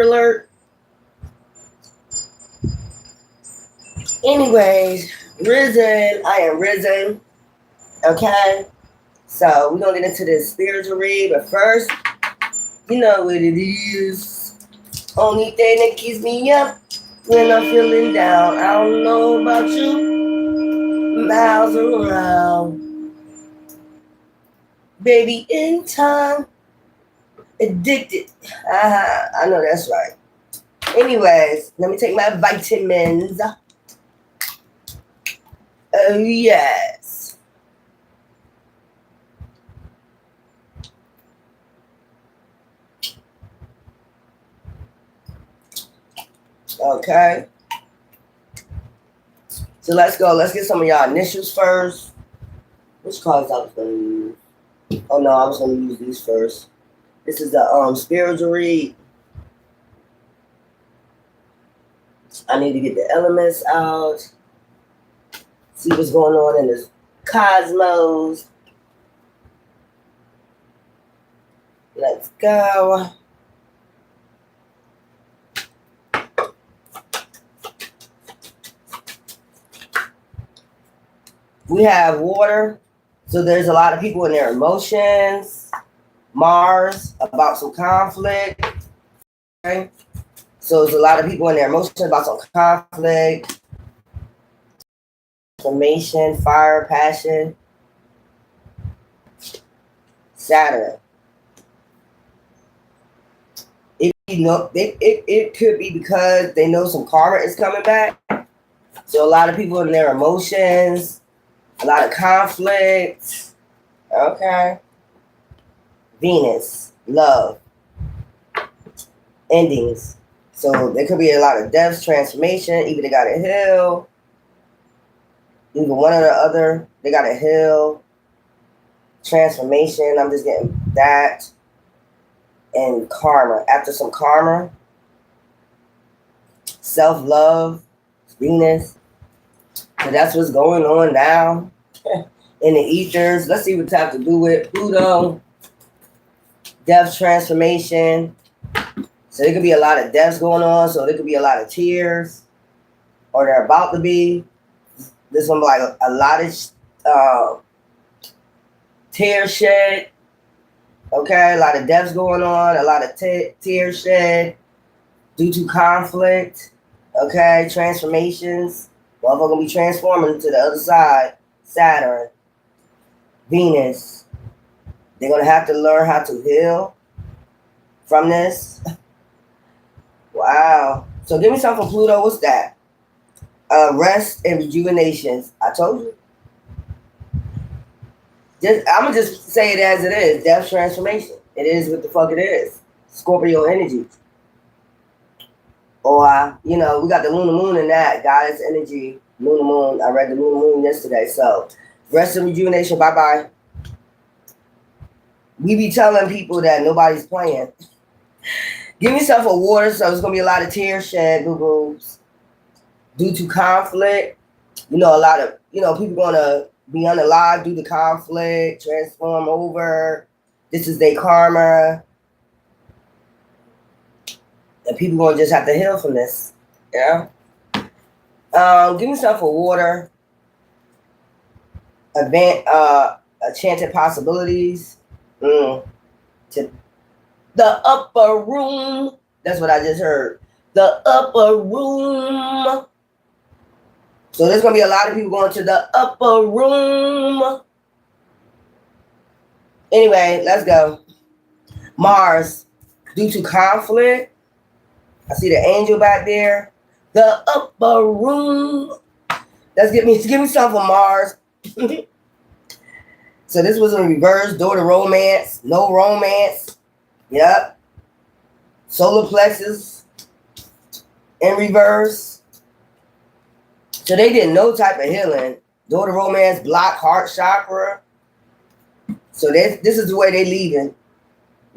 alert. Anyways, risen. I am risen. Okay. So we're gonna get into this spiritual read, but first, you know what it is. Only thing that keeps me up when I'm feeling down. I don't know about you. Miles around. Baby in time. Addicted. I know that's right. Anyways, let me take my vitamins. Oh, yes. Okay. So let's go. Let's get some of y'all initials first. Which cards I was going to use? Oh, no, I was going to use these first. This is the spiritual read. I need to get the elements out. See what's going on in this cosmos. Let's go. We have water. So there's a lot of people in their emotions. Mars, about some conflict. Okay. So there's a lot of people in their emotions about some conflict. Transformation, fire, passion. Saturn. It could be because they know some karma is coming back. So a lot of people in their emotions, a lot of conflict. Okay. Venus, love, endings. So there could be a lot of deaths, transformation. Either they got to heal, either one or the other. They got to heal, transformation. I'm just getting that. And karma. After some karma, self-love, Venus. So that's what's going on now in the ethers. Let's see what's have to do with Pluto. Death, transformation. So there could be a lot of deaths going on. So there could be a lot of tears, or they're about to be. This one like a lot of tears shed. Okay, a lot of deaths going on, a lot of tears shed due to conflict. Okay, transformations. Motherfucker gonna be transforming to the other side. Saturn, Venus. They're gonna have to learn how to heal from this. Wow. So give me something from Pluto. What's that? Rest and rejuvenations. I told you. I'm gonna just say it as it is. Death, transformation. It is what the fuck it is. Scorpio energy. Or we got the lunar moon in that goddess energy. Lunar moon. I read the lunar moon yesterday. So rest and rejuvenation. Bye bye. We be telling people that nobody's playing. Give me some for water. So it's gonna be a lot of tears shed, boo-boos, due to conflict. A lot of people gonna be unalive due to conflict, transform over. This is their karma. And people gonna just have to heal from this. Yeah. Give me some for water. Enchanted possibilities. To the upper room. That's what I just heard. The upper room. So there's going to be a lot of people going to the upper room. Anyway, let's go. Mars, due to conflict. I see the angel back there. The upper room. Give me something for Mars. So this was in reverse. Door to romance. No romance. Yep. Solar plexus in reverse. So they did no type of healing. Door to romance, block, heart chakra. So this is the way they leaving.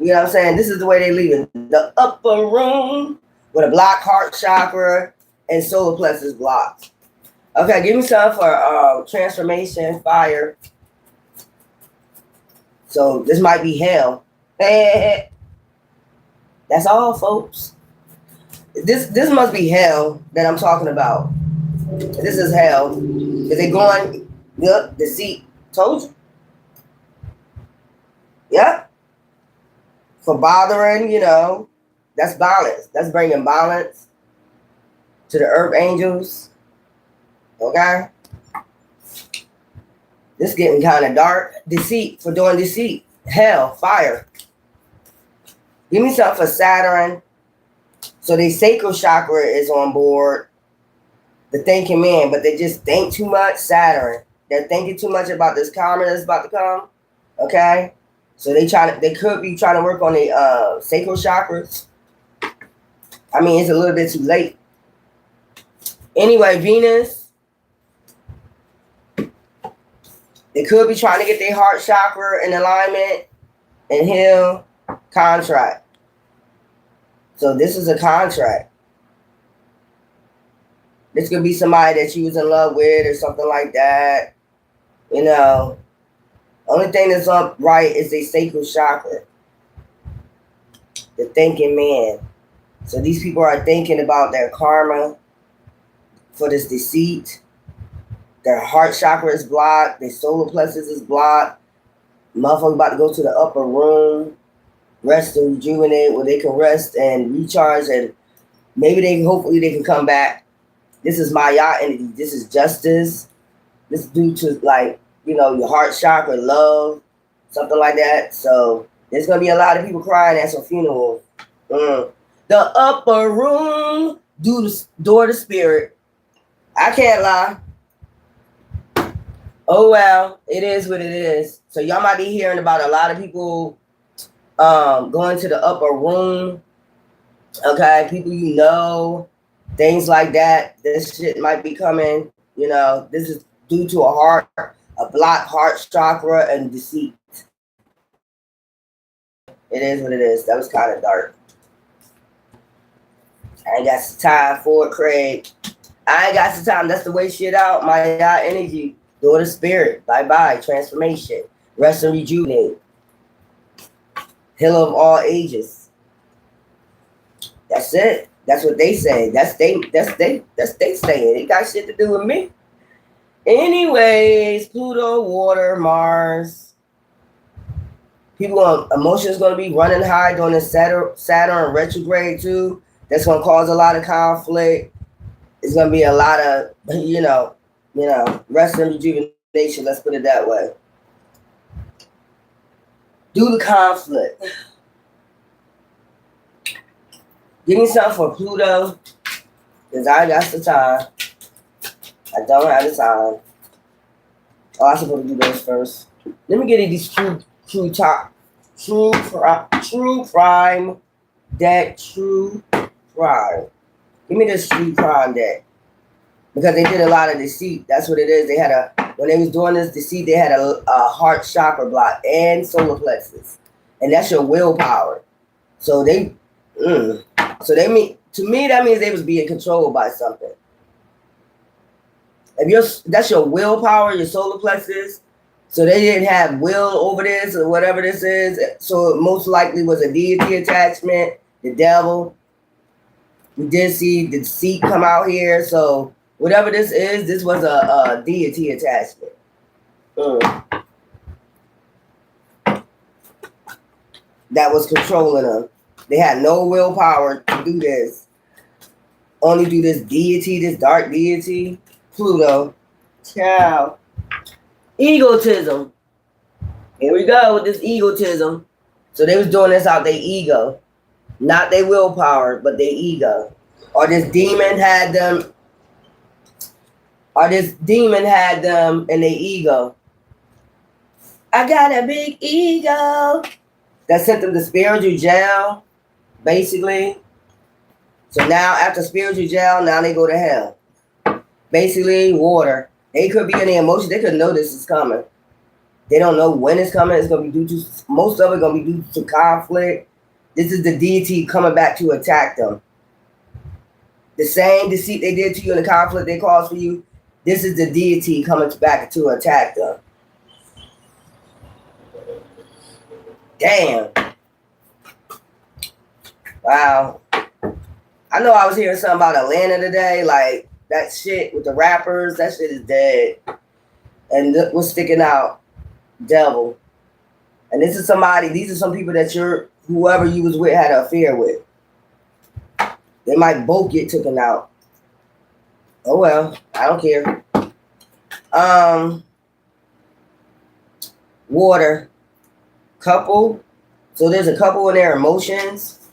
You know what I'm saying? This is the way they leaving. The upper room with a block, heart chakra, and solar plexus blocked. Okay, give me some for transformation, fire. So this might be hell. That's all, folks. This must be hell that I'm talking about. This is hell. Is they going, yep, deceit. Told you. Yep. For bothering, that's balance. That's bringing balance to the earth angels. Okay? This getting kind of dark. Deceit, for doing deceit. Hell, fire. Give me something for Saturn. So the sacral chakra is on board. The thinking man, but they just think too much. Saturn. They're thinking too much about this karma that's about to come. Okay? So they could be trying to work on the sacral chakras. I mean, it's a little bit too late. Anyway, Venus, they could be trying to get their heart chakra in alignment and heal. Contract. So this is a contract. This could be somebody that you was in love with or something like that. Only thing that's upright is the sacral chakra. The thinking man. So these people are thinking about their karma for this deceit. Their heart chakra is blocked. Their solar plexus is blocked. Motherfucker about to go to the upper room, rest and rejuvenate, where they can rest and recharge, and hopefully they can come back. This is Maya energy. This is justice. This is due to your heart chakra, love, something like that. So there's gonna be a lot of people crying at some funeral. The upper room, door to spirit. I can't lie. Oh well, it is what it is. So y'all might be hearing about a lot of people going to the upper room. Okay, people things like that. This shit might be coming. This is due to a blocked heart chakra and deceit. It is what it is. That was kind of dark. I ain't got some time for it, Craig. I ain't got some time. That's the way shit out. My energy. Daughter spirit. Bye-bye. Transformation. Rest and rejuvenate. Healer of all ages. That's it. That's what they say. That's they saying. It got shit to do with me. Anyways, Pluto, water, Mars. Emotions going to be running high during the Saturn retrograde too. That's going to cause a lot of conflict. It's going to be a lot of, rest and rejuvenation. Let's put it that way. Due to conflict. Give me something for Pluto, because I got the time. I don't have the time. Oh, I'm supposed to do those first. Let me get these true crime deck. True crime. Give me this true crime deck. Because they did a lot of deceit. That's what it is. When they was doing this deceit, they had a heart chakra block and solar plexus. And that's your willpower. So to me, that means they was being controlled by something. That's your willpower, your solar plexus. So they didn't have will over this or whatever this is. So it most likely was a deity attachment, the devil. We did see the deceit come out here. So whatever this is, this was a deity attachment. That was controlling them. They had no willpower to do this. Only do this deity, this dark deity. Pluto. Ciao. Egotism. Here we go with this egotism. So they was doing this out their ego. Not their willpower, but their ego. Or this demon had them in their ego. I got a big ego. That sent them to spiritual jail, basically. So now after spiritual jail, now they go to hell. Basically, water. They could be in the emotion. They could know this is coming. They don't know when it's coming. It's going to be most of it going to be due to conflict. This is the deity coming back to attack them. The same deceit they did to you in the conflict they caused for you, this is the deity coming back to attack them. Damn. Wow. I know I was hearing something about Atlanta today, like that shit with the rappers, that shit is dead. And what's sticking out? Devil. And these are some people that whoever you was with had an affair with. They might both get taken out. Oh well, I don't care. Water. Couple. So there's a couple in their emotions.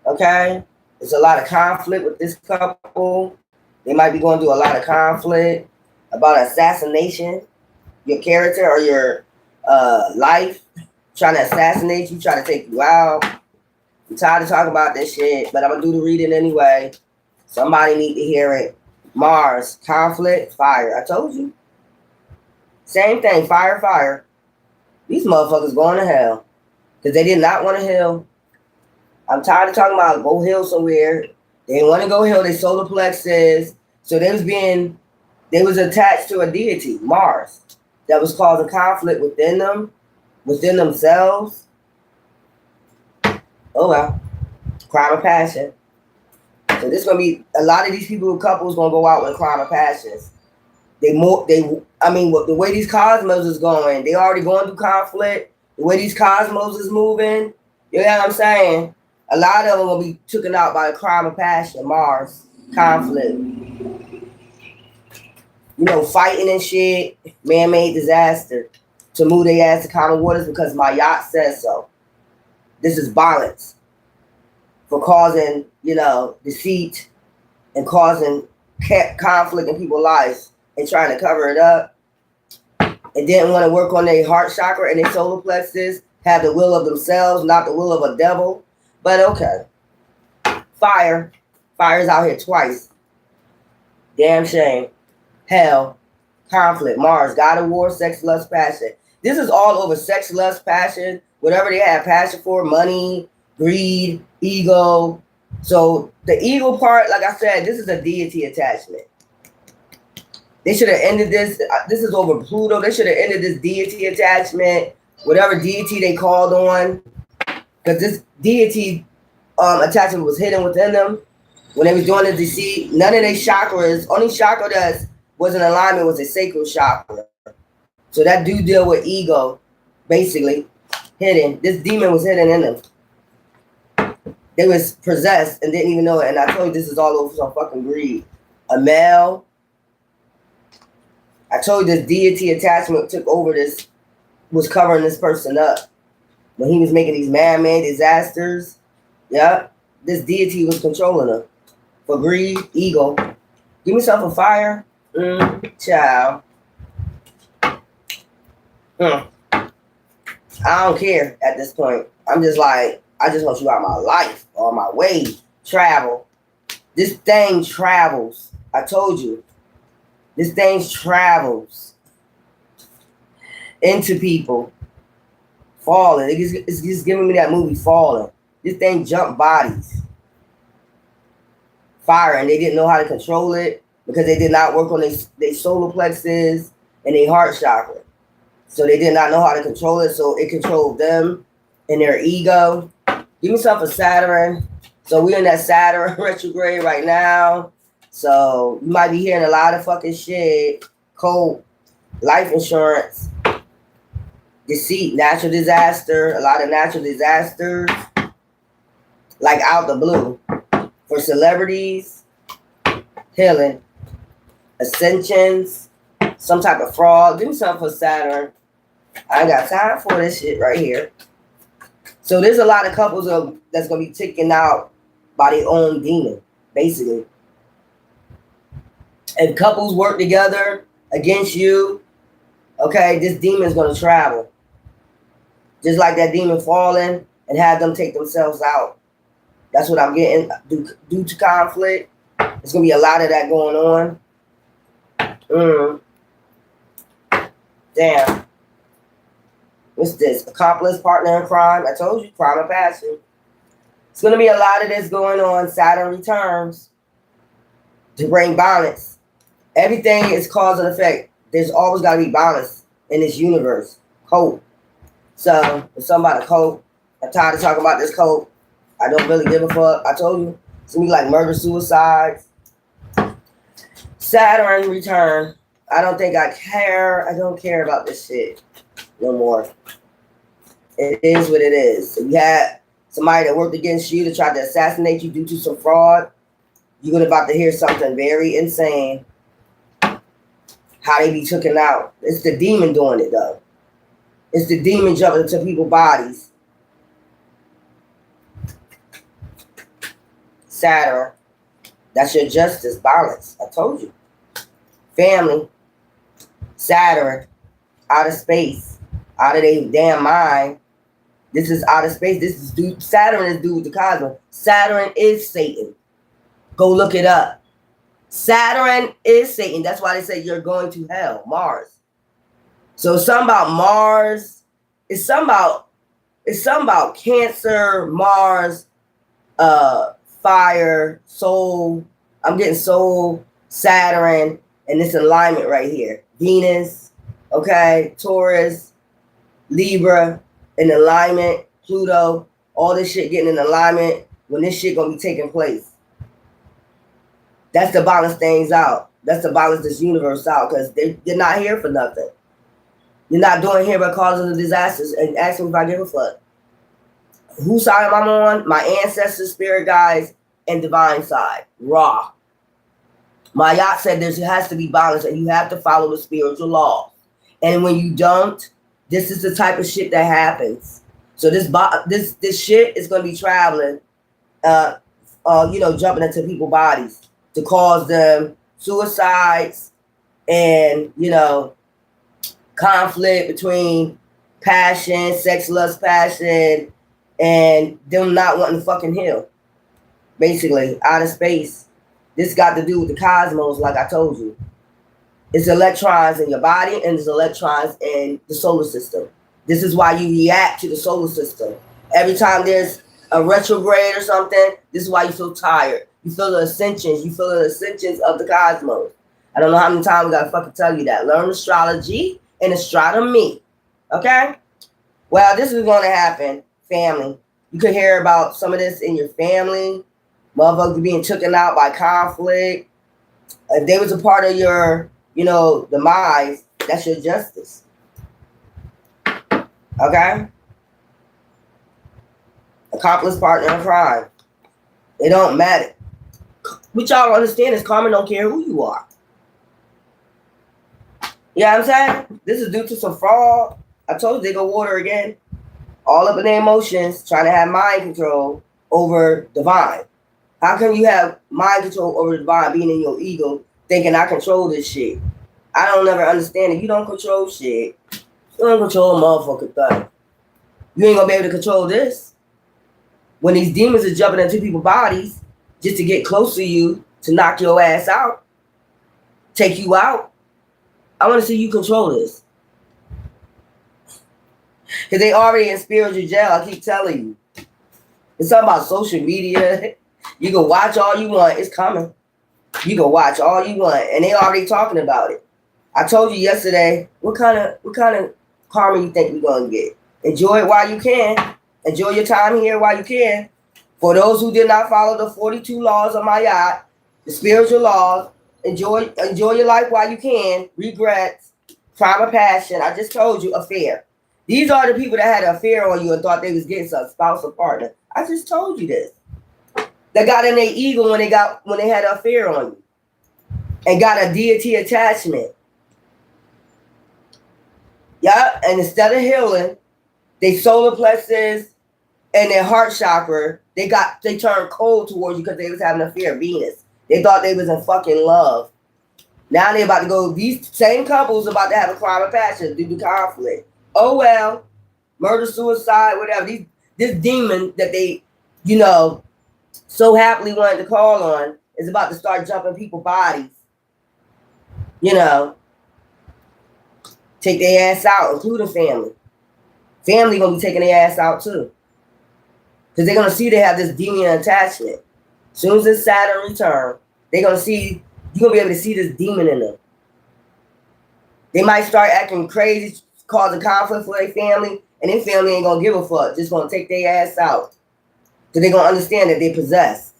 Okay? There's a lot of conflict with this couple. They might be going through a lot of conflict about assassination. Your character or your life trying to assassinate you, trying to take you out. I'm tired of talking about this shit, but I'm gonna do the reading anyway. Somebody need to hear it. Mars, conflict, fire. I told you. Same thing, fire, fire. These motherfuckers going to hell because they did not want to heal. I'm tired of talking about go heal somewhere. They didn't want to go heal their solar plexus. So they was attached to a deity, Mars, that was causing conflict within them, within themselves. Oh well, crime of passion. So this is gonna be a lot of these people, couples, gonna go out with crime of passions. The way these cosmos is going, they already going through conflict. The way these cosmos is moving, you know what I'm saying? A lot of them will be taken out by a crime of passion, Mars, conflict. You know, fighting and shit, man-made disaster to move their ass to common waters because my yacht says so. This is violence for causing, deceit and causing conflict in people's lives and trying to cover it up. And didn't want to work on their heart chakra and their solar plexus, have the will of themselves, not the will of a devil. But okay. Fire. Fire's out here twice. Damn shame. Hell. Conflict. Mars. God of war, sex, lust, passion. This is all over sex, lust, passion. Whatever they have passion for. Money, greed, ego. So the ego part, like I said, this is a deity attachment. They should have ended this. This is over Pluto. They should have ended this deity attachment. Whatever deity they called on. Because this deity attachment was hidden within them when they was doing the deceit. None of their chakras, only chakra that was in alignment was a sacral chakra. So that do deal with ego, basically, hidden. This demon was hidden in them. They was possessed and didn't even know it. And I told you this is all over some fucking greed. A male. I told you this deity attachment took over this, was covering this person up. When he was making these man-made disasters, yeah, this deity was controlling him for greed, ego. Give me something fire, child. I don't care at this point. I'm just like, I just want you out of my life, or my way. Travel. This thing travels. I told you. This thing travels into people. Falling. It's just giving me that movie Falling. This thing jumped bodies. Fire, and they didn't know how to control it because they did not work on their solar plexus and their heart chakra. So they did not know how to control it, so it controlled them and their ego. Give me something for Saturn. So we're in that Saturn retrograde right now. So you might be hearing a lot of fucking shit. Cold, life insurance, deceit, natural disaster, a lot of natural disasters, like out the blue. For celebrities, healing, ascensions, some type of fraud. Give me something for Saturn. I ain't got time for this shit right here. So there's a lot of couples that's going to be taken out by their own demon, basically. If couples work together against you, okay, this demon is going to travel. Just like that demon falling and have them take themselves out. That's what I'm getting due to conflict. There's going to be a lot of that going on. Damn. What's this? Accomplice, partner in crime. I told you, crime of passion. It's going to be a lot of this going on. Saturn returns to bring balance. Everything is cause and effect. There's always got to be balance in this universe. Cope. So, if somebody cope, I'm tired of talking about this cope. I don't really give a fuck. I told you, It's gonna be like murder, suicides. Saturn return. I don't think I care. I don't care about this shit no more. It is what it is. So you had somebody that worked against you to try to assassinate you due to some fraud. You're about to hear something very insane. How they be taken out. It's the demon doing it though. It's the demon jumping into people's bodies. Saturn. That's your justice, balance. I told you. Family. Saturn. Outer space. Out of their damn mind. This is outer space. This is dude. Saturn is dude with the cosmos. Saturn is Satan. Go look it up. Saturn is Satan. That's why they say you're going to hell. Mars. So it's something about Mars. It's something about Cancer, Mars, fire, soul. I'm getting soul, Saturn, and this alignment right here. Venus, okay, Taurus, Libra, in alignment, Pluto, all this shit getting in alignment when this shit gonna be taking place. That's to balance things out. That's to balance this universe out, because they're not here for nothing. You're not doing here because of the disasters. And ask me if I give a fuck. Whose side am I on? My ancestors, spirit guides, and divine side. Raw. My yacht said there has to be balance, and you have to follow the spiritual law. And when you don't, this is the type of shit that happens. So this shit is going to be traveling, jumping into people's bodies to cause them suicides and, conflict between passion, sex, lust, passion, and them not wanting to fucking heal. Basically, out of space. This got to do with the cosmos, like I told you. It's electrons in your body and there's electrons in the solar system. This is why you react to the solar system. Every time there's a retrograde or something, this is why you're so tired. You feel the ascensions. You feel the ascensions of the cosmos. I don't know how many times we gotta fucking tell you that. Learn astrology and astronomy. Okay? Well, this is going to happen, family. You could hear about some of this in your family. Motherfuckers being taken out by conflict. If they was a part of your, demise, that's your justice. Okay? Accomplice, partner in crime. It don't matter. What y'all understand is karma don't care who you are. You know what I'm saying? This is due to some fraud. I told you they go water again. All up in their emotions, trying to have mind control over divine. How come you have mind control over divine being in your ego, thinking I control this shit? I don't never understand it. You don't control shit. You don't control a motherfucking thing. You ain't gonna be able to control this. When these demons are jumping into people's bodies just to get close to you, to knock your ass out, take you out, I want to see you control this. Because they already in spiritual jail, I keep telling you. It's something about social media. You can watch all you want. It's coming. You can watch all you want. And they already talking about it. I told you yesterday, what kind of karma you think we're going to get? Enjoy it while you can. Enjoy your time here while you can. For those who did not follow the 42 laws of my yacht, the spiritual laws, enjoy your life while you can. Regrets, crime of passion. I just told you, affair. These are the people that had an affair on you and thought they was getting some spouse or partner. I just told you this. They got in their ego when they had an affair on you. And got a deity attachment. Yeah, and instead of healing, they solar plexus and their heart chakra, they turned cold towards you because they was having an affair. Venus. They thought they was in fucking love. Now they about to go, these same couples about to have a crime of passion due to conflict. Oh well, murder, suicide, whatever. This demon that they, so happily wanted to call on is about to start jumping people's bodies. Take their ass out, including family. Family gonna be taking their ass out too. Because they're gonna see they have this demon attachment. As soon as this Saturn return, they're gonna see, you're gonna be able to see this demon in them. They might start acting crazy, causing conflict for their family, and their family ain't gonna give a fuck. Just gonna take their ass out. So they're gonna understand that they possessed.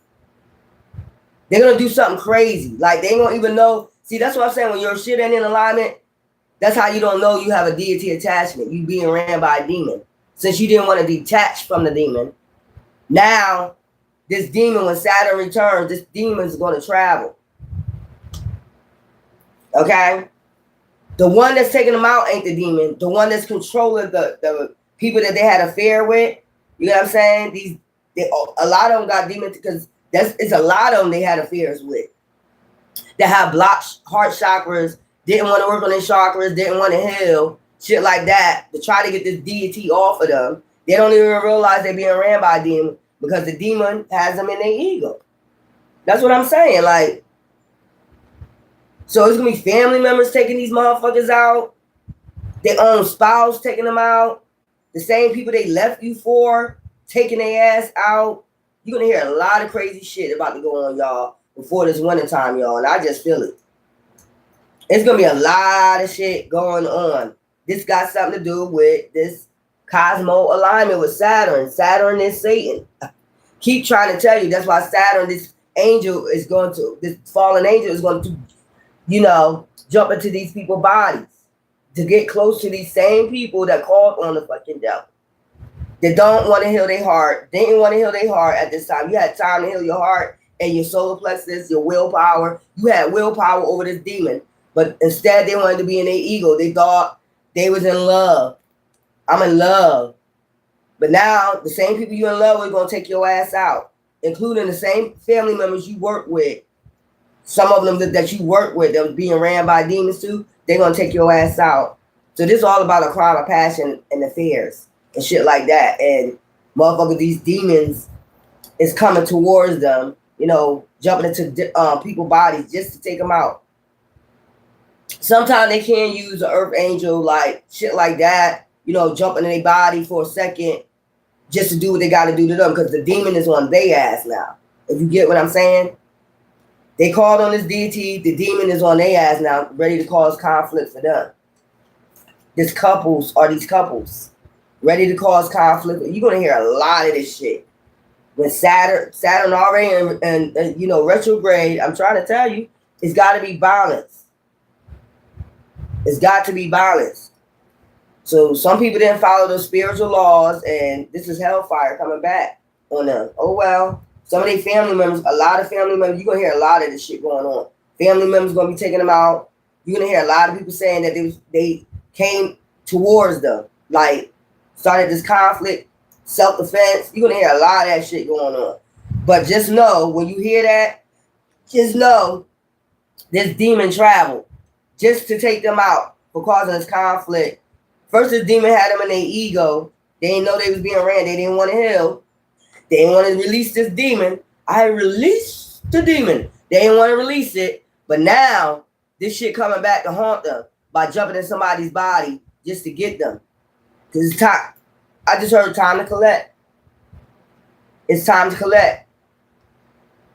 They're gonna do something crazy. Like they ain't gonna even know. See, that's what I'm saying. When your shit ain't in alignment, that's how you don't know you have a deity attachment. You being ran by a demon. Since you didn't want to detach from the demon, now this demon, when Saturn returns, this demon is going to travel. Okay? The one that's taking them out ain't the demon. The one that's controlling the people that they had an affair with. You know what I'm saying? A lot of them got demons because it's a lot of them they had affairs with. That have blocked heart chakras, didn't want to work on their chakras, didn't want to heal, shit like that, to try to get this deity off of them. They don't even realize they're being ran by a demon because the demon has them in their ego. That's what I'm saying. Like, so it's gonna be family members taking these motherfuckers out, their own spouse taking them out, the same people they left you for taking their ass out. You're gonna hear a lot of crazy shit about to go on, y'all, before this winter time, y'all, and I just feel it. It's gonna be a lot of shit going on. This got something to do with this cosmo alignment with Saturn. Saturn is Satan. Keep trying to tell you. That's why Saturn, this fallen angel is going to, jump into these people's bodies to get close to these same people that called on the fucking devil. They don't want to heal their heart. They didn't want to heal their heart at this time. You had time to heal your heart and your solar plexus, your willpower. You had willpower over this demon. But instead, they wanted to be in their ego. They thought they was in love. I'm in love. But now, the same people you're in love with are going to take your ass out, including the same family members you work with. Some of them that you work with that was being ran by demons too, they're going to take your ass out. So this is all about a crime of passion and affairs and shit like that. And motherfucker, these demons is coming towards them, jumping into people's bodies just to take them out. Sometimes they can use an earth angel, like shit like that, jumping in their body for a second just to do what they got to do to them, because the demon is on their ass now. If you get what I'm saying? They called on this deity, the demon is on their ass now, ready to cause conflict for them. These couples, ready to cause conflict. You're going to hear a lot of this shit. When Saturn already and retrograde, I'm trying to tell you, it's got to be balanced. It's got to be balanced. So some people didn't follow those spiritual laws, and this is hellfire coming back on them. Oh, well. Some of their family members, a lot of family members, you're going to hear a lot of this shit going on. Family members going to be taking them out. You're going to hear a lot of people saying that they came towards them, like started this conflict, self-defense. You're going to hear a lot of that shit going on. But just know, when you hear that, just know this demon traveled just to take them out for causing this conflict. First, this demon had them in their ego. They didn't know they was being ran. They didn't want to heal. They didn't want to release this demon. I released the demon. They didn't want to release it. But now, this shit coming back to haunt them by jumping in somebody's body just to get them. Because it's time. I just heard time to collect. It's time to collect.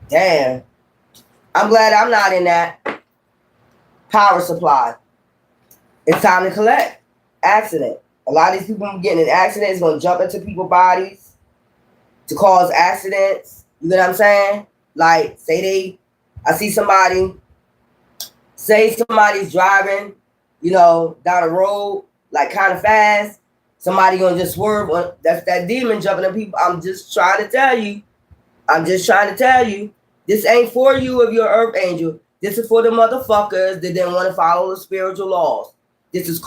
Damn. I'm glad I'm not in that power supply. It's time to collect. Accident. A lot of these people getting in accidents going to jump into people's bodies to cause accidents. You know what I'm saying? Like, I see somebody, say somebody's driving, down the road, like kind of fast. Somebody gonna just swerve. That's that demon jumping on people. I'm just trying to tell you. This ain't for you if you're an earth angel. This is for the motherfuckers that didn't want to follow the spiritual laws. This is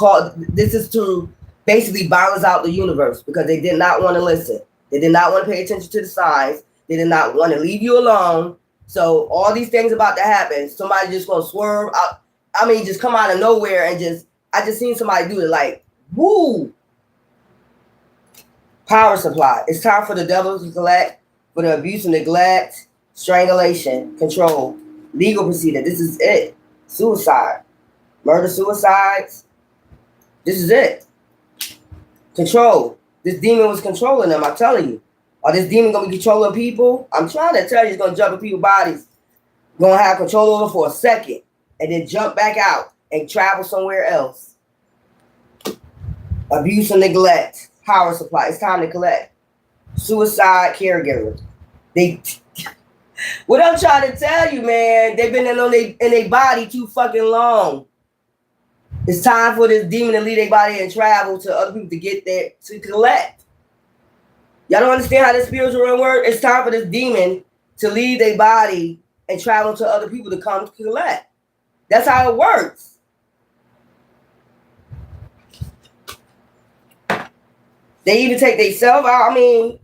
to basically balance out the universe because they did not want to listen. They did not want to pay attention to the signs. They did not want to leave you alone. So all these things about to happen. Somebody just gonna swerve out. Just come out of nowhere and I just seen somebody do it like, woo. Power supply. It's time for the devil to collect, for the abuse and neglect, strangulation, control, legal procedure. This is it. Suicide. Murder, suicides. This is it. Control. This demon was controlling them, I'm telling you. Or this demon going to be controlling people? I'm trying to tell you, it's going to jump in people's bodies. Going to have control over for a second. And then jump back out and travel somewhere else. Abuse and neglect. Power supply. It's time to collect. Suicide caregivers. What I'm trying to tell you, man, they've been in their body too fucking long. It's time for this demon to leave their body and travel to other people to get there to collect. Y'all don't understand how this spiritual realm works? It's time for this demon to leave their body and travel to other people to come collect. That's how it works. They even take themselves out. I mean,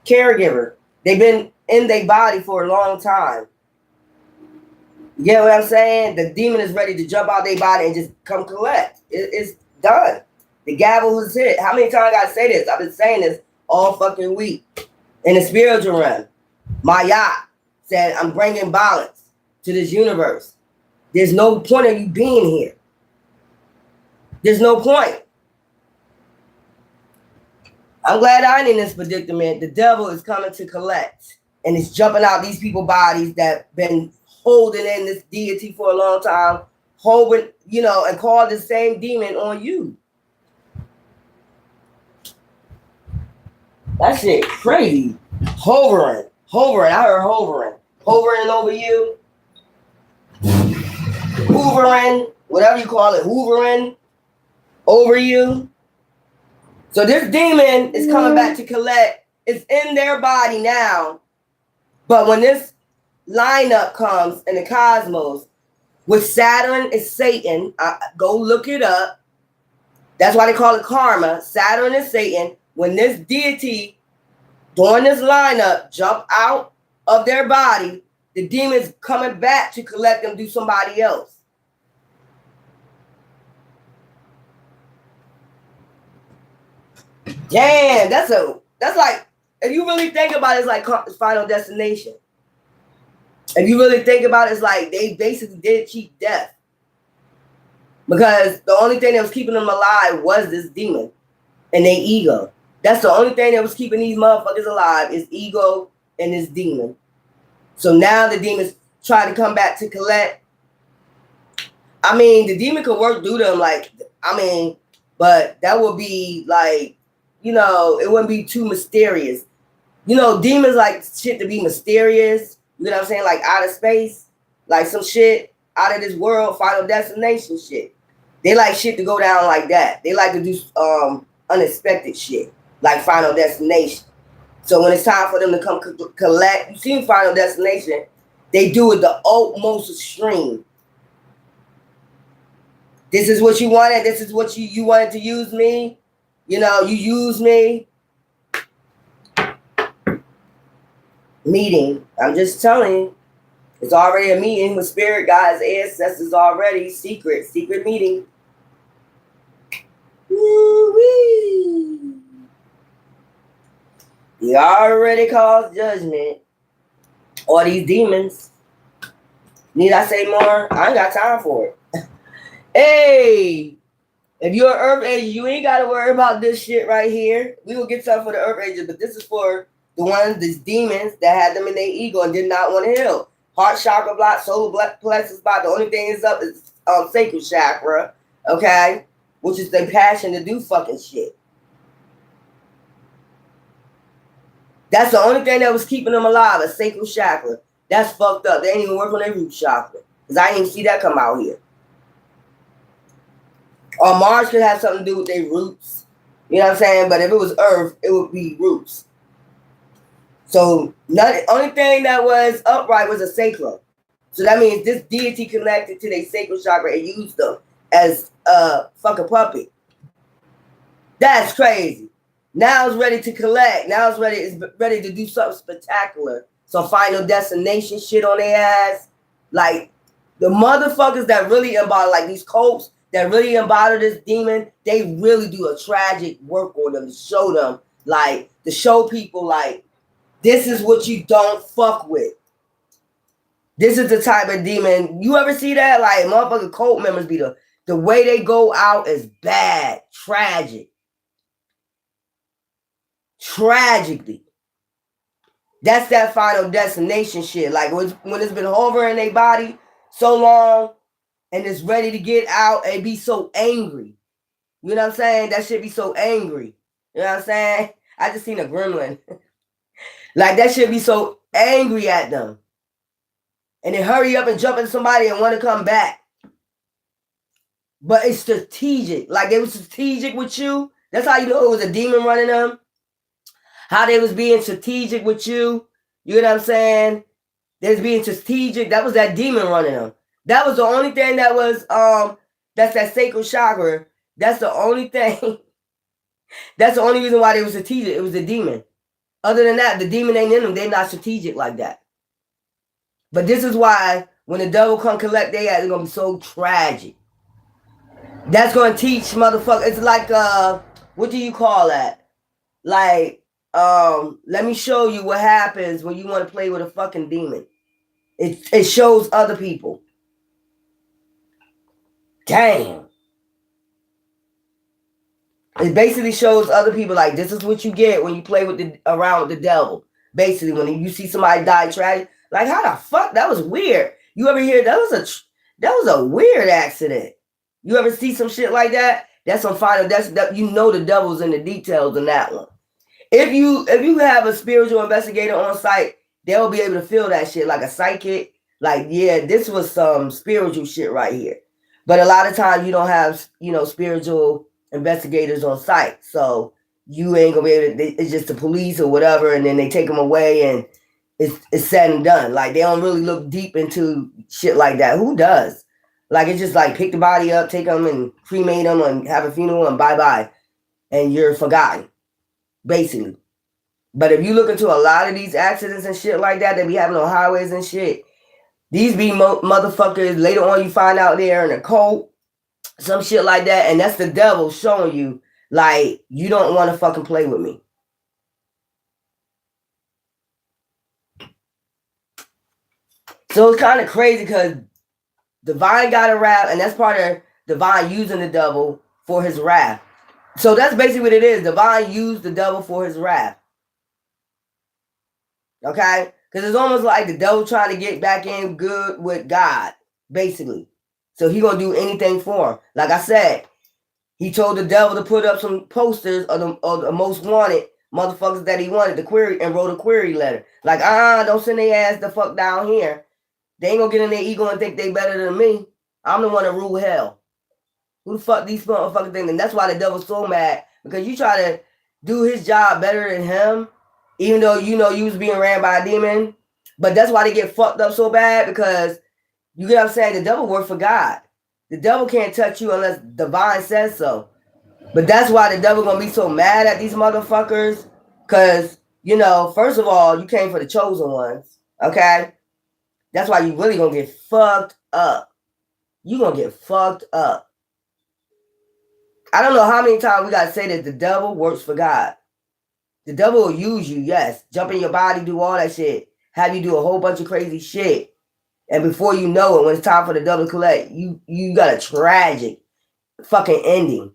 caregiver. They've been in their body for a long time. You get what I'm saying? The demon is ready to jump out their body and just come collect. It's done. The gavel is hit. How many times I gotta say this? I've been saying this all fucking week. In the spiritual realm, Maya said, I'm bringing balance to this universe. There's no point of you being here. There's no point. I'm glad I ain't in this predicament. The devil is coming to collect. And it's jumping out these people's bodies that been holding in this deity for a long time, holding, and call the same demon on you. That shit crazy. Hovering. I heard hovering. Hovering over you. Hoovering, whatever you call it, hoovering over you. So this demon is coming back to collect. It's in their body now. But when this lineup comes in the cosmos, with Saturn is Satan, go look it up. That's why they call it karma. Saturn is Satan. When this deity, during this lineup, jump out of their body, the demon's coming back to collect them, do somebody else. Damn, that's like, if you really think about it, it's like Final Destination. If you really think about it, it's like they basically did cheat death. Because the only thing that was keeping them alive was this demon and their ego. That's the only thing that was keeping these motherfuckers alive is ego and this demon. So now the demons try to come back to collect. I mean, the demon could work through them, but that would be like, it wouldn't be too mysterious. Demons like shit to be mysterious. You know what I'm saying? Like out of space, like some shit out of this world, Final Destination shit. They like shit to go down like that. They like to do unexpected shit, like Final Destination. So when it's time for them to come collect, you see Final Destination, they do it the utmost extreme. This is what you wanted. This is what you wanted to use me. You use me. Meeting. I'm just telling you. It's already a meeting with spirit guides, ancestors already. Secret meeting. Woo-wee. He already caused judgment. All these demons. Need I say more? I ain't got time for it. Hey, if you're an Earth Ager, you ain't got to worry about this shit right here. We will get something for the Earth Agers, but this is for the ones, these demons that had them in their ego and did not want to heal. Heart chakra block, solar plexus block. The only thing is up is sacral chakra, okay? Which is their passion to do fucking shit. That's the only thing that was keeping them alive, a sacral chakra. That's fucked up. They ain't even work on their root chakra. Because I didn't even see that come out here. Or Mars could have something to do with their roots. You know what I'm saying? But if it was Earth, it would be roots. So only thing that was upright was a sacral. So that means this deity connected to their sacral chakra and used them as a fucking puppet. That's crazy. Now it's ready to collect. Now it's ready to do something spectacular. Some Final Destination shit on their ass. Like the motherfuckers that really embody, like these cults that really embody this demon, they really do a tragic work on them to show them, like, to show people, like, this is what you don't fuck with. This is the type of demon. You ever see that? Like, motherfucking cult members be the way they go out is bad, tragic. Tragically. That's that Final Destination shit. Like, when it's been hovering in their body so long and it's ready to get out and be so angry. You know what I'm saying? That shit be so angry. You know what I'm saying? I just seen a gremlin. Like that should be so angry at them. And they hurry up and jump into somebody and want to come back. But it's strategic. Like they were strategic with you. That's how you know it was a demon running them. How they was being strategic with you. You know what I'm saying? They was being strategic. That was that demon running them. That was the only thing that was that's that sacred chakra. That's the only thing. That's the only reason why they were strategic. It was the demon. Other than that, the demon ain't in them. They're not strategic like that. But this is why when the devil come collect their ass, it's gonna be so tragic. That's gonna teach motherfuckers. It's like what do you call that? Like let me show you what happens when you want to play with a fucking demon. It shows other people. Damn. It basically shows other people like this is what you get when you play with around with the devil. Basically, when you see somebody die tragic, like how the fuck that was weird. You ever hear that was a weird accident? You ever see some shit like that? That's on final. You know the devil's in the details in that one. If you have a spiritual investigator on site, they'll be able to feel that shit like a psychic. Like yeah, this was some spiritual shit right here. But a lot of times you don't have spiritual investigators on site, so you ain't gonna be able to. It's just the police or whatever, and then they take them away, and it's said and done. Like they don't really look deep into shit like that. Who does? Like it's just like pick the body up, take them and cremate them, and have a funeral, and bye bye, and you're forgotten, basically. But if you look into a lot of these accidents and shit like that be having on highways and shit, these be motherfuckers. Later on, you find out they're in a cult. Some shit like that, and that's the devil showing you, like, you don't want to fucking play with me. So it's kind of crazy because Divine got a wrath, and that's part of Divine using the devil for his wrath. So that's basically what it is. Divine used the devil for his wrath. Okay? Because it's almost like the devil trying to get back in good with God, basically. So he gonna do anything for him. Like I said, he told the devil to put up some posters of the most wanted motherfuckers that he wanted to query, and wrote a query letter. Like, don't send their ass the fuck down here. They ain't gonna get in their ego and think they better than me. I'm the one that rule hell. Who the fuck these motherfuckers think? And that's why the devil's so mad, because you try to do his job better than him, even though you know you was being ran by a demon. But that's why they get fucked up so bad, because you get what I'm saying? The devil works for God. The devil can't touch you unless Divine says so. But that's why the devil gonna be so mad at these motherfuckers. Because, first of all, you came for the chosen ones. Okay? That's why you really gonna get fucked up. You gonna get fucked up. I don't know how many times we gotta say that the devil works for God. The devil will use you, yes. Jump in your body, do all that shit. Have you do a whole bunch of crazy shit. And before you know it, when it's time for the devil to collect, you got a tragic fucking ending.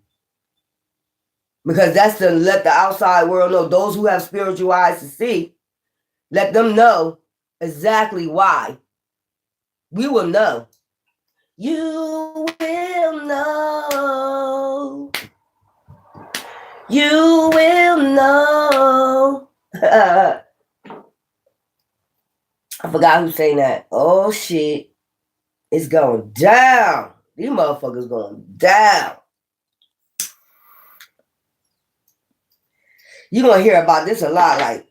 Because that's to let the outside world know, those who have spiritual eyes to see, let them know exactly why. We will know. You will know. You will know. I forgot who's saying that. Oh shit. It's going down. These motherfuckers going down. You're going to hear about this a lot. Like,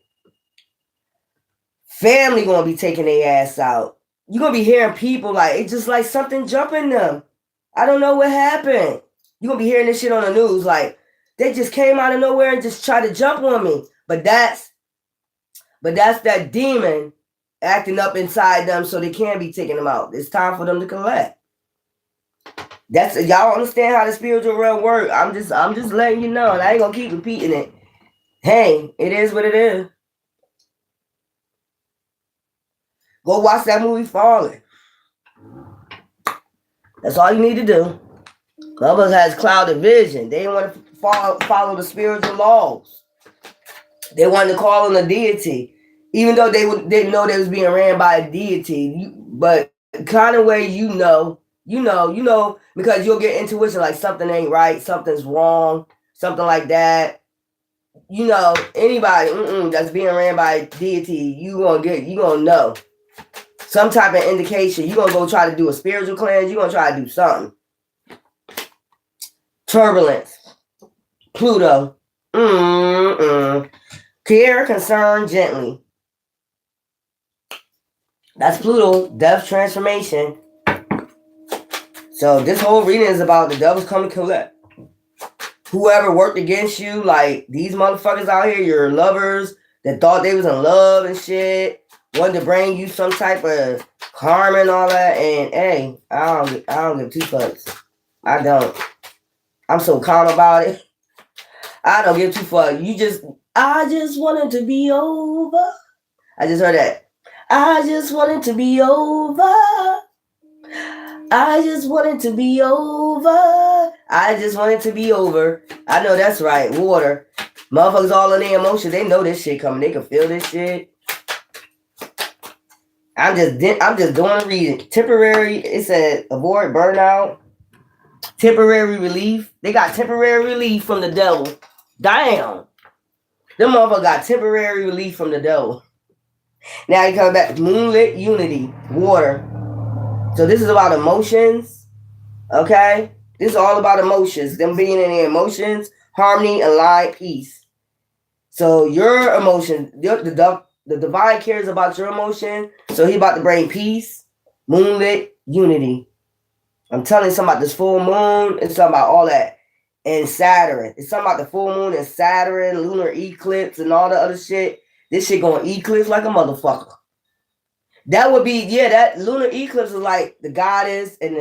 family going to be taking their ass out. You're going to be hearing people like, it's just like something jumping them. I don't know what happened. You're going to be hearing this shit on the news. Like, they just came out of nowhere and just tried to jump on me. But that's that demon acting up inside them, so they can be taking them out. It's time for them to collect. That's, y'all understand how the spiritual realm works. I'm just letting you know, and I ain't gonna keep repeating it. Hey, it is what it is. Go watch that movie Fallen. That's all you need to do. Others has clouded vision. They didn't want to follow the spiritual laws. They wanted to call on a deity, even though they didn't know they was being ran by a deity. But kind of way you know, because you'll get intuition like something ain't right, something's wrong, something like that. you know, anybody that's being ran by deity, you gonna know some type of indication. You gonna go try to do a spiritual cleanse. You gonna try to do something. Turbulence. Pluto. Care, concern, gently. That's Pluto. Death, transformation. So this whole reading is about the devil's coming to collect. Whoever worked against you, like these motherfuckers out here, your lovers that thought they was in love and shit, wanted to bring you some type of karma and all that. And hey, I don't give two fucks. I don't. I'm so calm about it. I don't give two fucks. I just want it to be over. I just heard that. I just want it to be over. I just want it to be over. I just want it to be over. I know that's right. Water. Motherfuckers all in their emotions. They know this shit coming. They can feel this shit. I'm just doing a reading. Temporary. It said avoid burnout. Temporary relief. They got temporary relief from the devil. Damn. Them motherfuckers got temporary relief from the devil. Now you come back. Moonlit unity. Water. So this is about emotions. Okay? This is all about emotions. Them being in their emotions. Harmony, align, peace. So your emotion, the divine cares about your emotion. So he about to bring peace. Moonlit unity. I'm telling you something about this full moon. It's something about all that. And Saturn. It's something about the full moon and Saturn, lunar eclipse, and all the other shit. This shit going eclipse like a motherfucker. That would be, that lunar eclipse is like the goddess and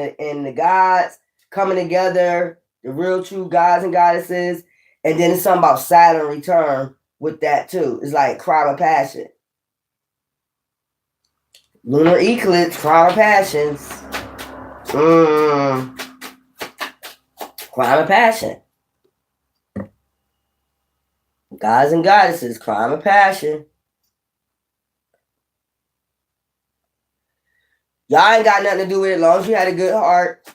the gods coming together, the real true gods and goddesses. And then it's something about Saturn return with that too. It's like crime of passion. Lunar eclipse, crime of passions. Crime of passion. Gods and goddesses, crime of passion. Y'all ain't got nothing to do with it. As long as you had a good heart,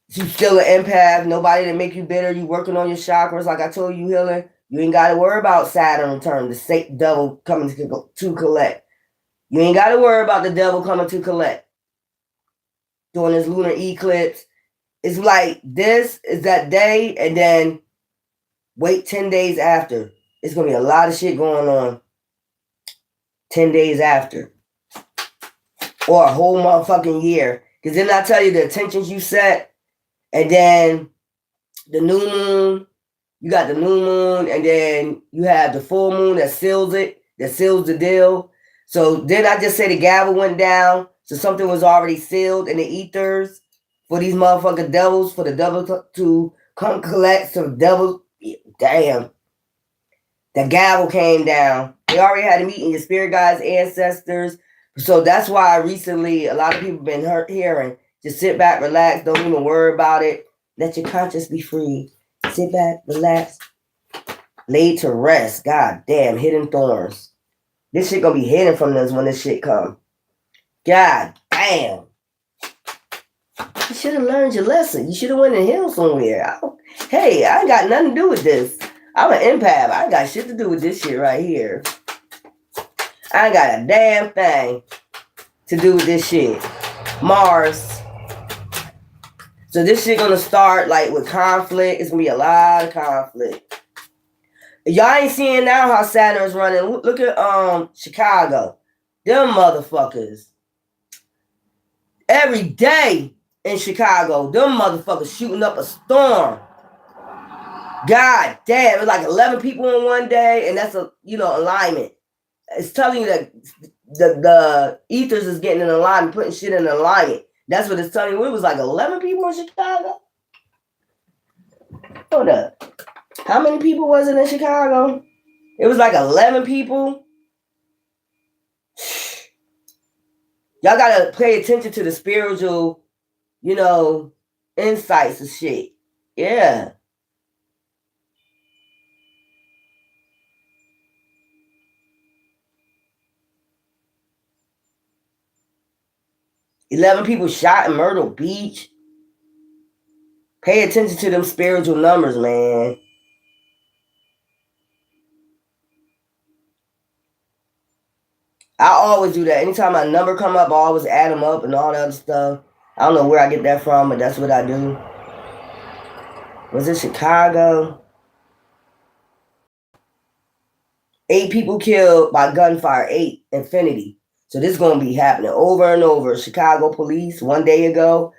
you still an empath. Nobody to make you bitter. You working on your chakras, like I told you, healing. You ain't got to worry about Saturn return, the devil coming to collect. You ain't got to worry about the devil coming to collect during this lunar eclipse. It's like this is that day, and then wait 10 days after. It's going to be a lot of shit going on 10 days after. Or a whole motherfucking year. Because then I tell you the intentions you set, and then the new moon, you got the new moon, and then you have the full moon that seals it, that seals the deal. So then I just say the gavel went down, so something was already sealed in the ethers for these motherfucking devils, for the devil to come collect. So the devil, damn, the gavel came down. They already had a meeting, your spirit guides, ancestors. So that's why recently a lot of people been hearing, just sit back, relax, don't even worry about it. Let your conscience be free. Sit back, relax, laid to rest. God damn, hidden thorns. This shit gonna be hidden from us when this shit come. God damn. You should have learned your lesson. You should have went and healed somewhere. I ain't got nothing to do with this. I'm an empath. I ain't got shit to do with this shit right here. I ain't got a damn thing to do with this shit. Mars. So this shit gonna start like with conflict. It's gonna be a lot of conflict. Y'all ain't seeing now how Saturn's running. Look at Chicago. Them motherfuckers. Every day in Chicago, them motherfuckers shooting up a storm. God damn, it's like 11 people in one day, and that's a alignment. It's telling you that the ethers is getting in alignment, putting shit in alignment. That's what it's telling you. It was like 11 people in Chicago. Hold up. How many people was it in Chicago? It was like 11 people. Y'all gotta pay attention to the spiritual, insights and shit. Yeah. $11 people shot in Myrtle Beach. Pay attention to them spiritual numbers, man. I always do that. Anytime my number come up, I always add them up and all that other stuff. I don't know where I get that from, but that's what I do. Was it Chicago? 8 people killed by gunfire. 8 infinity. So this is gonna be happening over and over. Chicago police one day ago.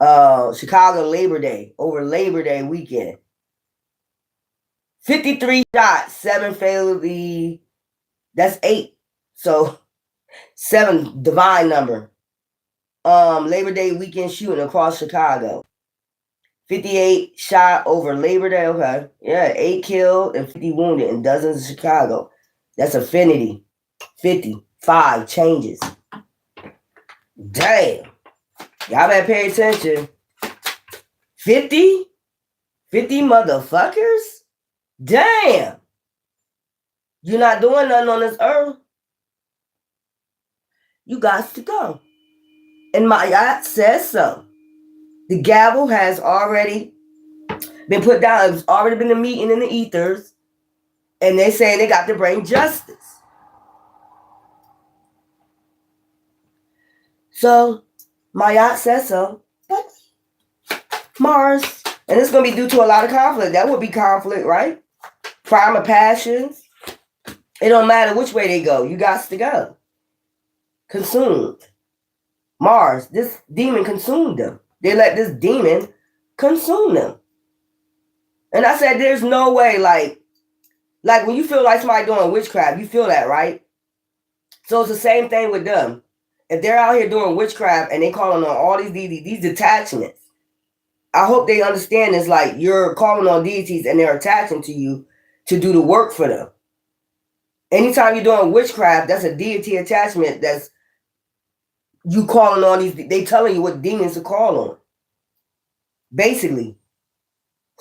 Chicago Labor Day, over Labor Day weekend. 53 shots, 7 fatally. That's 8. So 7 divine number. Labor Day weekend shooting across Chicago. 58 shot over Labor Day. Okay. Yeah, 8 killed and 50 wounded in dozens of Chicago. That's affinity. 55 changes. Damn. Y'all better pay attention. 50? 50 motherfuckers? Damn. You're not doing nothing on this earth. You got to go. And Mayat says so. The gavel has already been put down. It's already been a meeting in the ethers. And they saying they got to bring justice. So, Mayat says so. But Mars. And it's going to be due to a lot of conflict. That would be conflict, right? Crime of passions. It don't matter which way they go. You got to go. Consumed. Mars. This demon consumed them. They let this demon consume them. And I said, there's no way, like when you feel like somebody doing witchcraft, you feel that, right? So it's the same thing with them. If they're out here doing witchcraft and they calling on all these detachments, I hope they understand this, like you're calling on deities and they're attaching to you to do the work for them. Anytime you're doing witchcraft, that's a deity attachment. That's you calling on these, they telling you what demons to call on. Basically.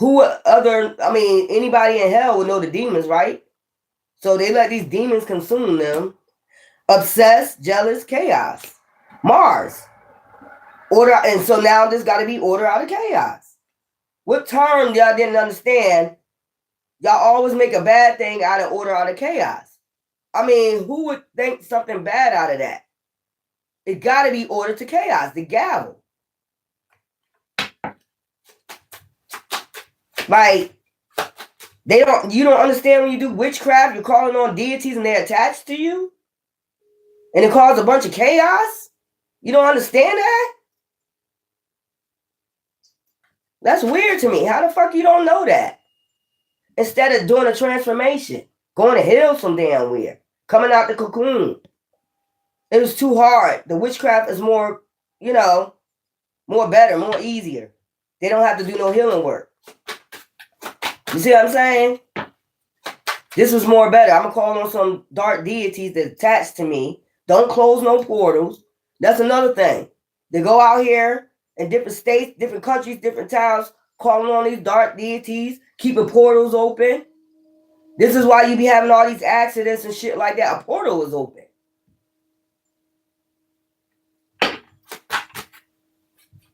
Anybody in hell would know the demons, right? So they let these demons consume them. Obsessed, jealous, chaos. Mars. Order, and so now there's got to be order out of chaos. What term y'all didn't understand? Y'all always make a bad thing out of order out of chaos. I mean, who would think something bad out of that? It got to be order to chaos, the gavel. Like, you don't understand when you do witchcraft, you're calling on deities and they're attached to you? And it causes a bunch of chaos? You don't understand that? That's weird to me. How the fuck you don't know that? Instead of doing a transformation, going to hell some damn weird, coming out the cocoon. It was too hard. The witchcraft is more, more better, more easier. They don't have to do no healing work. You see what I'm saying? This was more better. I'm going to call on some dark deities that attach to me. Don't close no portals. That's another thing. They go out here in different states, different countries, different towns, calling on these dark deities, keeping portals open. This is why you be having all these accidents and shit like that. A portal was open.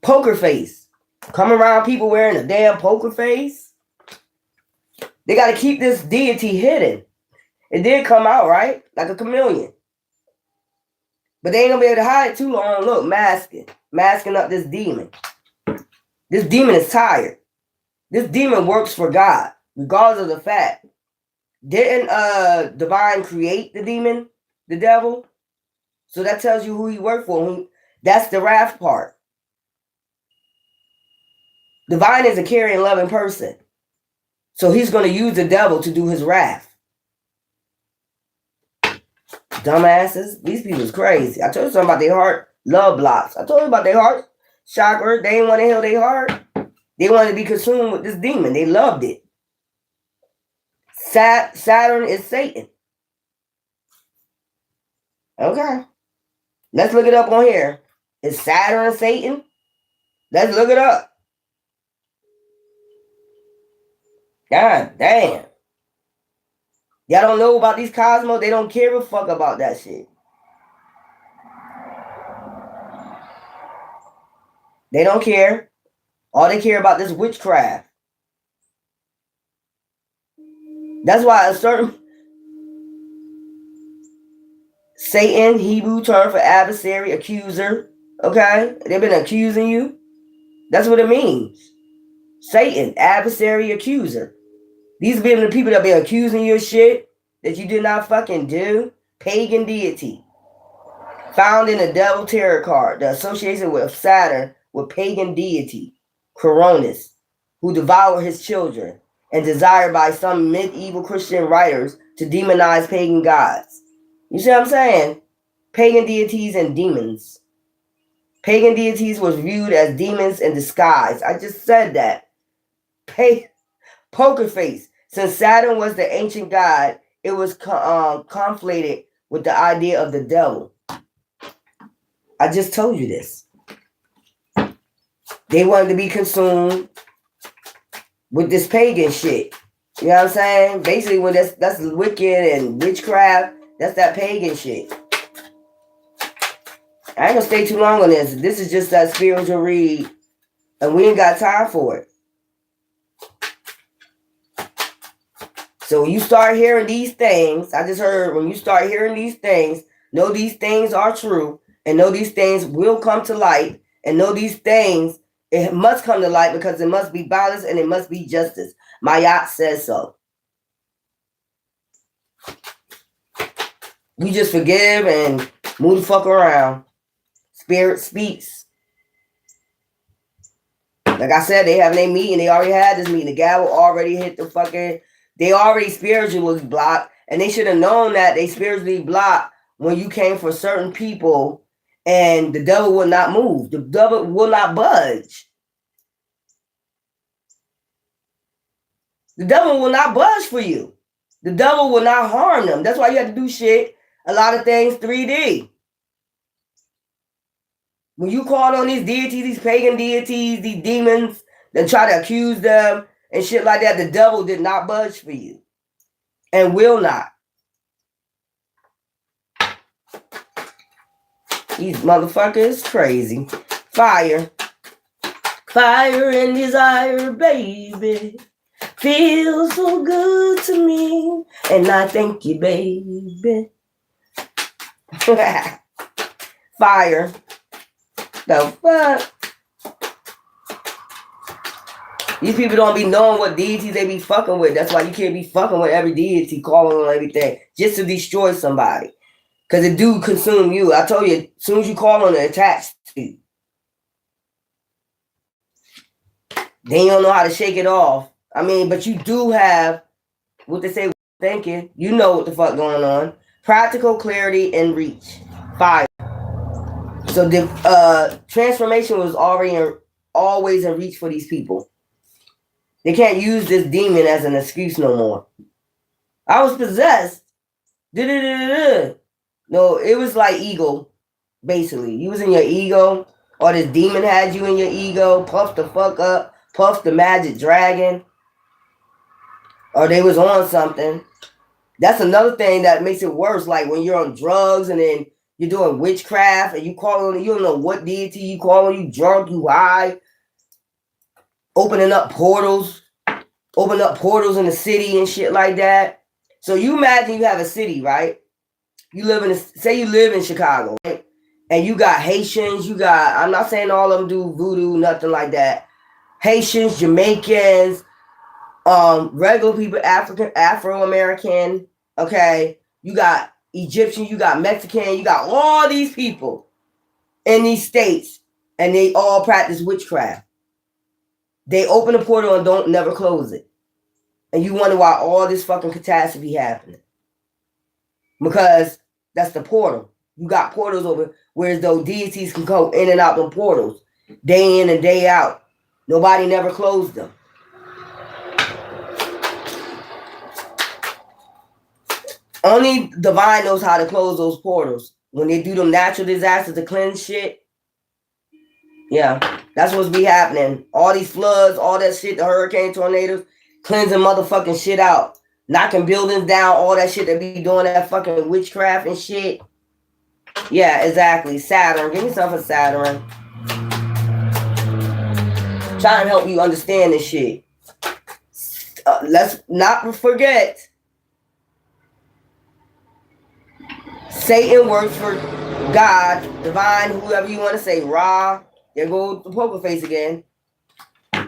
Poker face. Come around people wearing a damn poker face. They got to keep this deity hidden. It did come out, right? Like a chameleon. But they ain't going to be able to hide it too long. Look, masking up this demon. This demon is tired. This demon works for God, regardless of the fact. Didn't Divine create the demon, the devil? So that tells you who he worked for. That's the wrath part. Divine is a caring, loving person. So he's going to use the devil to do his wrath. Dumbasses. These people's crazy. I told you something about their heart love blocks. I told you about their heart chakra. They didn't want to heal their heart. They wanted to be consumed with this demon. They loved it. Saturn is Satan. Okay. Let's look it up on here. Is Saturn Satan? Let's look it up. God damn. Y'all don't know about these cosmos. They don't care a fuck about that shit. They don't care. All they care about this witchcraft. That's why a certain... Satan, Hebrew term for adversary, accuser. Okay? They've been accusing you. That's what it means. Satan, adversary, accuser. These have been the people that been accusing you of shit that you did not fucking do. Pagan deity. Found in the Devil Tarot card, the association with Saturn with pagan deity, Cronus, who devoured his children, and desired by some medieval Christian writers to demonize pagan gods. You see what I'm saying? Pagan deities and demons. Pagan deities was viewed as demons in disguise. I just said that. Poker face. Since Saturn was the ancient god, it was conflated with the idea of the devil. I just told you this. They wanted to be consumed with this pagan shit. You know what I'm saying? Basically, when that's wicked and witchcraft, that's that pagan shit. I ain't gonna stay too long on this. This is just that spiritual read, and we ain't got time for it. So when you start hearing these things, I just heard when you start hearing these things, know these things are true, and know these things will come to light, and know these things, it must come to light because it must be balance and it must be justice. Mayat says so. We just forgive and move the fuck around. Spirit speaks. Like I said, they having a meeting. They already had this meeting. The gavel already hit the fucking... They already spiritually blocked. And they should have known that they spiritually blocked when you came for certain people and the devil will not move. The devil will not budge. The devil will not budge for you. The devil will not harm them. That's why you have to do shit, a lot of things 3D. When you call on these deities, these pagan deities, these demons, then try to accuse them and shit like that, the devil did not budge for you. And will not. These motherfuckers crazy. Fire. Fire and desire, baby. Feels so good to me. And I thank you, baby. Fire. The fuck? These people don't be knowing what deities they be fucking with. That's why you can't be fucking with every deity, calling on everything, just to destroy somebody. Because it do consume you. I told you, as soon as you call on it, attached to you. Then you don't know how to shake it off. I mean, but you do have, what they say, thinking. You know what the fuck going on. Practical clarity and reach. Fire. So the transformation was always in reach for these people. They can't use this demon as an excuse no more. I was possessed. No, it was like ego, basically. You was in your ego, or this demon had you in your ego, puffed the fuck up, puffed the magic dragon, or they was on something. That's another thing that makes it worse, like when you're on drugs and then you're doing witchcraft and you call on, you don't know what deity you call on, you drunk, you high, opening up portals in the city and shit like that. So you imagine you have a city, right? You live in, say you live in Chicago, right? And you got Haitians, you got, I'm not saying all of them do voodoo, nothing like that. Haitians, Jamaicans, regular people, Afro-American, okay? You got Egyptian, you got Mexican, you got all these people in these states, and they all practice witchcraft. They open a portal and don't never close it. And you wonder why all this fucking catastrophe happening. Because that's the portal. You got portals over where those deities can go in and out them portals. Day in and day out. Nobody never closed them. Only divine knows how to close those portals. When they do them natural disasters to cleanse shit. Yeah, that's what's be happening. All these floods, all that shit, the hurricane, tornadoes, cleansing motherfucking shit out. Knocking buildings down, all that shit that be doing that fucking witchcraft and shit. Yeah, exactly. Saturn. Give me something for Saturn. Trying to help you understand this shit. Let's not forget. Satan works for God, divine, whoever you want to say, Ra. There goes the poker face again.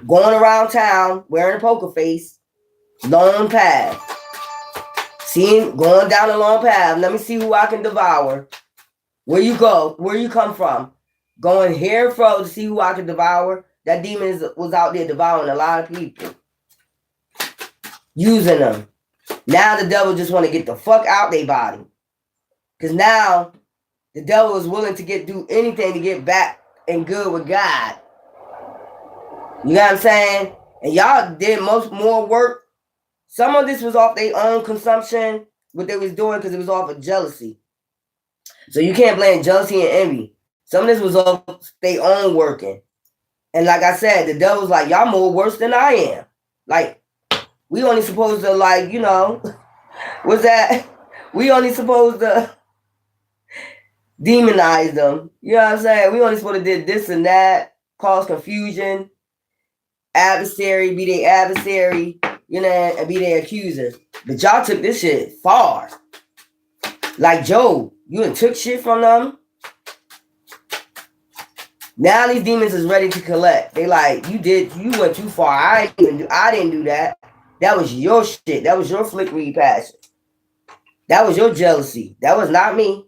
Going around town wearing a poker face. Lone path. Seeing, going down a long path. Let me see who I can devour. Where you go? Where you come from? Going here fro to see who I can devour. That demon was out there devouring a lot of people. Using them. Now the devil just want to get the fuck out their body. Because now the devil is willing to do anything to get back and good with God. You know what I'm saying? And y'all did more work. Some of this was off their own consumption, what they was doing, because it was off of jealousy. So you can't blame jealousy and envy. Some of this was off their own working. And like I said, the devil's like, y'all more worse than I am. Like, we only supposed to, like, you know, what's that? We only supposed to demonize them. You know what I'm saying? We only supposed to did this and that, cause confusion, adversary, be their adversary, you know, and be their accuser. But y'all took this shit far. Like Job, you done took shit from them. Now these demons is ready to collect. They like, you went too far. I didn't do that. That was your shit. That was your flickery passion. That was your jealousy. That was not me.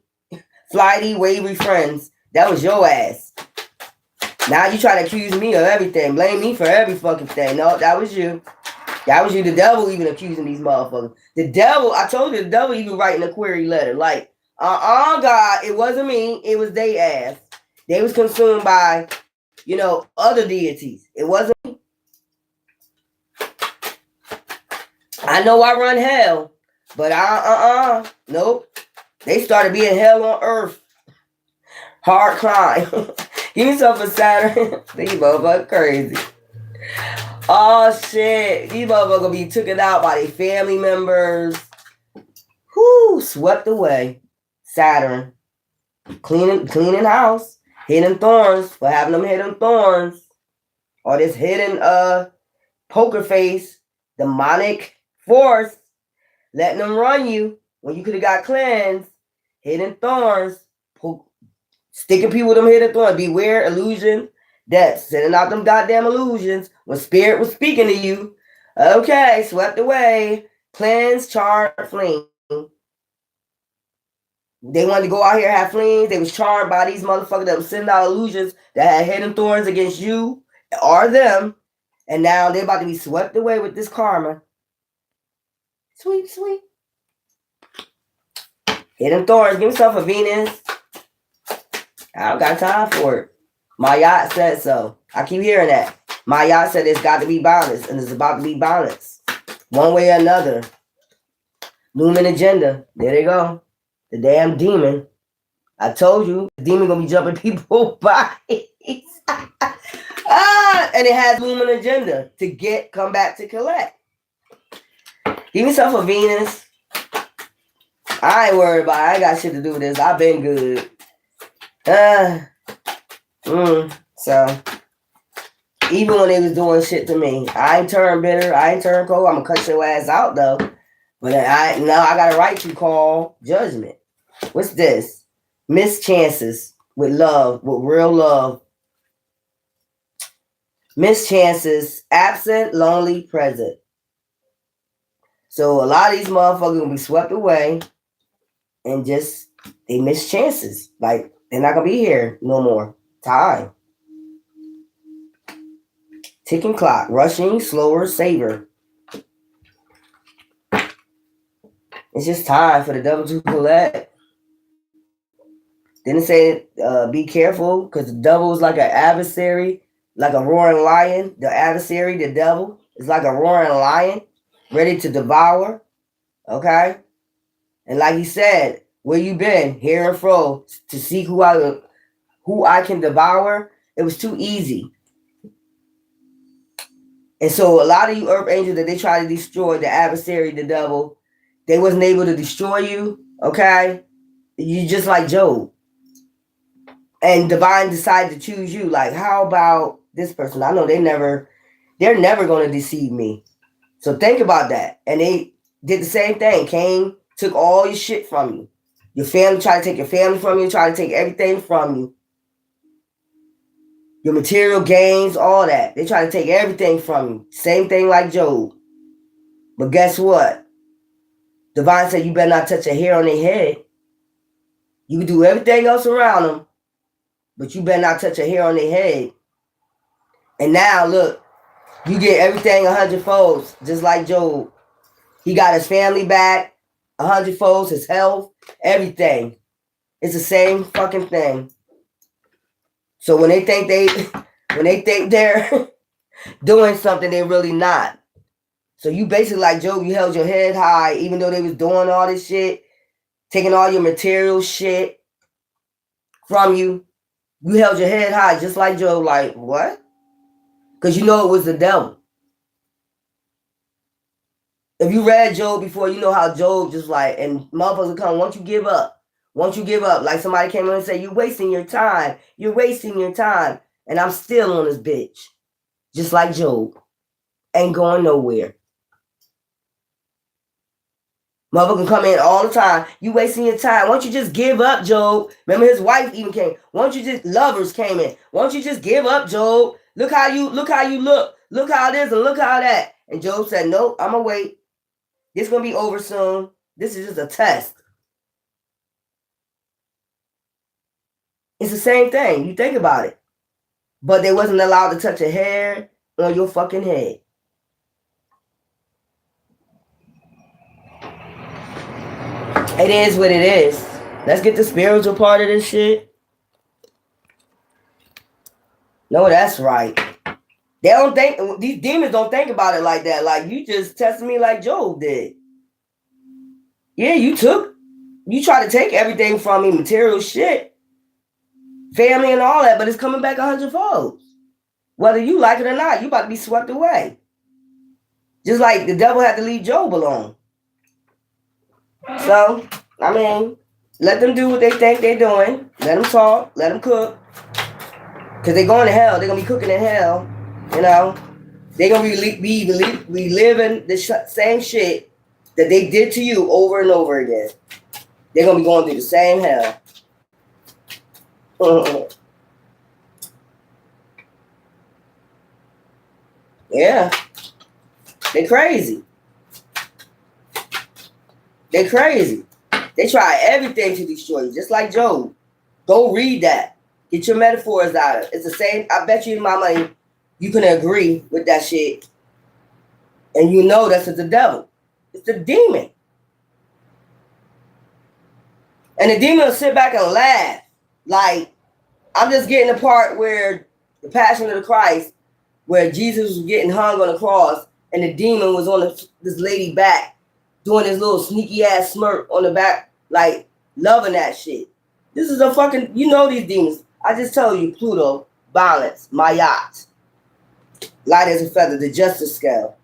Flighty, wavery friends. That was your ass. Now you try to accuse me of everything. Blame me for every fucking thing. No, that was you. That was you. The devil even accusing these motherfuckers. The devil, I told you, the devil even writing a query letter. Like, God, it wasn't me. It was they ass. They was consumed by, you know, other deities. It wasn't me. I know I run hell, but nope. They started being hell on earth. Hard climb. Give me some for Saturn. These motherfuckers crazy. Oh shit. These motherfuckers gonna be taken out by their family members. Whoo, swept away. Saturn. Cleaning house. Hidden thorns. For having them hidden thorns. Or this hidden poker face. Demonic force. Letting them run you when you could have got cleansed. Hidden thorns. Sticking people with them hidden thorns. Beware illusion. Death. Sending out them goddamn illusions. When spirit was speaking to you. Okay. Swept away. Cleansed, charmed, flame. They wanted to go out here and have flames. They was charmed by these motherfuckers that was sending out illusions that had hidden thorns against you or them. And now they're about to be swept away with this karma. Sweet, sweet. Hidden thorns. Give yourself a Venus. I don't got time for it. My yacht said so. I keep hearing that. My yacht said it's got to be balanced, and it's about to be balanced. One way or another. Lumen agenda. There they go. The damn demon. I told you, the demon gonna be jumping people's bodies. And it has lumen agenda to come back to collect. Give yourself a Venus. I ain't worried about it. I ain't got shit to do with this. I've been good. So, even when they was doing shit to me, I ain't turned bitter. I ain't turned cold. I'm gonna cut your ass out though. But now I got a right to call judgment. What's this? Mischances with love, with real love. Mischances, absent, lonely, present. So a lot of these motherfuckers gonna be swept away and just they miss chances. Like they're not gonna be here no more. Time. Ticking clock, rushing, slower, saver. It's just time for the devil to collect. Didn't say be careful because the devil is like an adversary, like a roaring lion. The adversary, the devil, is like a roaring lion, ready to devour. Okay? And like he said, where you been? Here and fro to seek who I can devour. It was too easy. And so a lot of you earth angels that they try to destroy, the adversary, the devil, they wasn't able to destroy you. Okay? You just like Job. And divine decided to choose you. Like, how about this person? I know they're never going to deceive me. So think about that. And they did the same thing. Cain took all your shit from you. Your family try to take your family from you, try to take everything from you. Your material gains, all that. They try to take everything from you. Same thing like Job. But guess what? Divine said you better not touch a hair on their head. You can do everything else around them, but you better not touch a hair on their head. And now, look, you get everything 100 folds, just like Job. He got his family back, 100 folds, his health, everything. It's the same fucking thing. So when they think they're doing something, they're really not. So you basically like Job, you held your head high, even though they was doing all this shit, taking all your material shit from you. You held your head high, just like Job. Like what? Because you know it was the devil. If you read Job before, you know how Job just like, and motherfuckers come, won't you give up? Won't you give up? Like somebody came in and said, you're wasting your time. You're wasting your time. And I'm still on this bitch. Just like Job. Ain't going nowhere. Motherfuckers come in all the time. You wasting your time. Won't you just give up, Job? Remember his wife even came. Won't you just, lovers came in. Won't you just give up, Job? Look how you look. Look how this and look how that. And Job said, nope, I'm going to wait. This is going to be over soon. This is just a test. It's the same thing. You think about it. But they wasn't allowed to touch a hair on your fucking head. It is what it is. Let's get the spiritual part of this shit. No, that's right. They don't think, these demons don't think about it like that. Like, you just tested me like Job did. Yeah, you try to take everything from me, material shit, family and all that, but it's coming back 100-fold. Whether you like it or not, you about to be swept away. Just like the devil had to leave Job alone. So, I mean, let them do what they think they're doing. Let them talk. Let them cook. Because they're going to hell. They're going to be cooking in hell. You know? They're going to be reliving the same shit that they did to you over and over again. They're going to be going through the same hell. Yeah. They're crazy. They're crazy. They try everything to destroy you, just like Job. Go read that. Get your metaphors out of it. It's the same. I bet you my money you can agree with that shit. And you know that's the devil. It's the demon. And the demon will sit back and laugh. Like, I'm just getting the part where the Passion of the Christ, where Jesus was getting hung on the cross, and the demon was on this lady back, doing this little sneaky ass smirk on the back, like loving that shit. This is a fucking, you know these demons. I just told you, Pluto, balance, my yacht, light as a feather, the justice scale.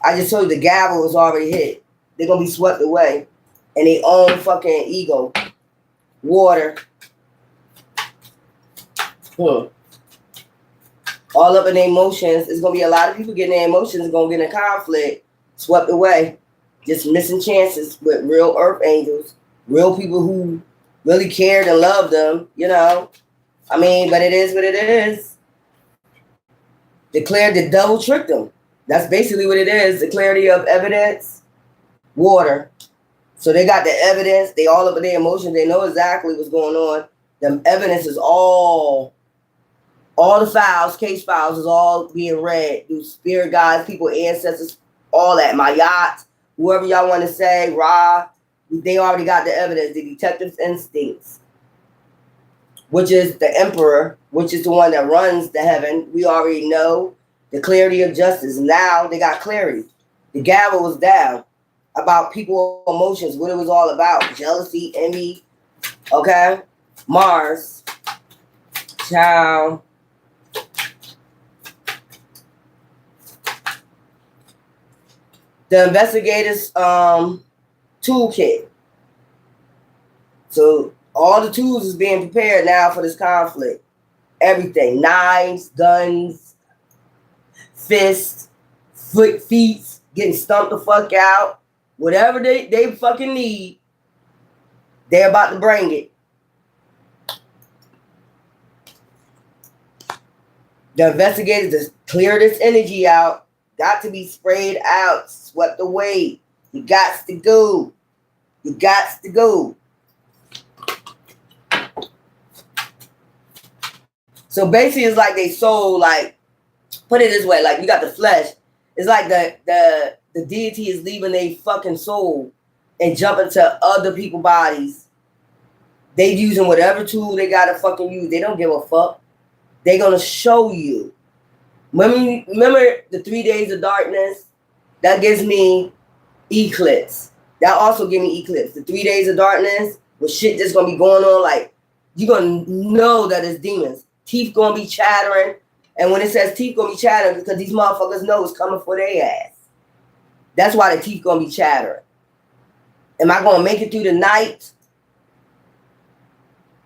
I just told you the gavel was already hit. They're gonna be swept away, and their own fucking ego, water. All up in their emotions. It's gonna be a lot of people getting their emotions, gonna get in a conflict, swept away. Just missing chances with real earth angels, real people who really cared and loved them, you know. I mean, but it is what it is. Declared the devil tricked them. That's basically what it is. The clarity of evidence, water. So they got the evidence. They all up in their emotions. They know exactly what's going on. The evidence is all the files, case files is all being read through spirit guides, people, ancestors, all that. My yachts, whoever y'all want to say, Ra, they already got the evidence, the detective's instincts, which is the emperor, which is the one that runs the heaven. We already know the clarity of justice. Now they got clarity. The gavel was down about people's emotions, what it was all about. Jealousy, envy, okay? Mars, child. The investigators toolkit. So all the tools is being prepared now for this conflict. Everything. Knives, guns, fists, feet, getting stumped the fuck out. Whatever they fucking need. They're about to bring it. The investigators to clear this energy out. Got to be sprayed out, swept away. You got to go. You got to go. So basically, it's like they soul, like, put it this way, like you got the flesh. It's like the deity is leaving a fucking soul and jumping to other people's bodies. They using whatever tool they gotta fucking use. They don't give a fuck. They gonna show you. Remember the 3 days of darkness? That gives me eclipse. That also give me eclipse. The 3 days of darkness with shit that's gonna be going on, like you're gonna know that it's demons. Teeth gonna be chattering. And when it says teeth gonna be chattering, because these motherfuckers know it's coming for their ass. That's why the teeth gonna be chattering. Am I gonna make it through the night?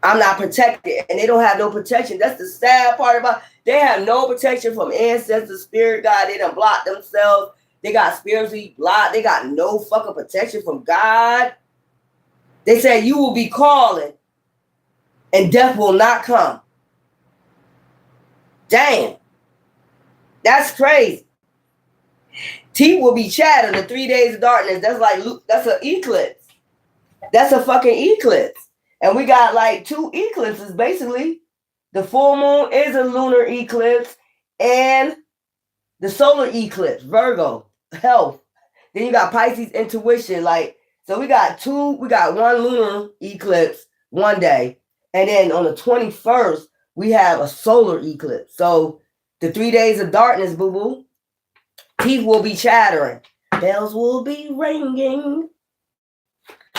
I'm not protected, and they don't have no protection. That's the sad part about it. They have no protection from ancestors, spirit God. They done blocked themselves. They got spiritually blocked. They got no fucking protection from God. They said you will be calling, and death will not come. Damn, that's crazy. Teeth will be chattering. The 3 days of darkness. That's an eclipse. That's a fucking eclipse. And we got like 2 eclipses, basically. The full moon is a lunar eclipse, and the solar eclipse, Virgo, health. Then you got Pisces, intuition. Like, so we got 1 lunar eclipse one day. And then on the 21st, we have a solar eclipse. So the 3 days of darkness, boo-boo, teeth will be chattering. Bells will be ringing.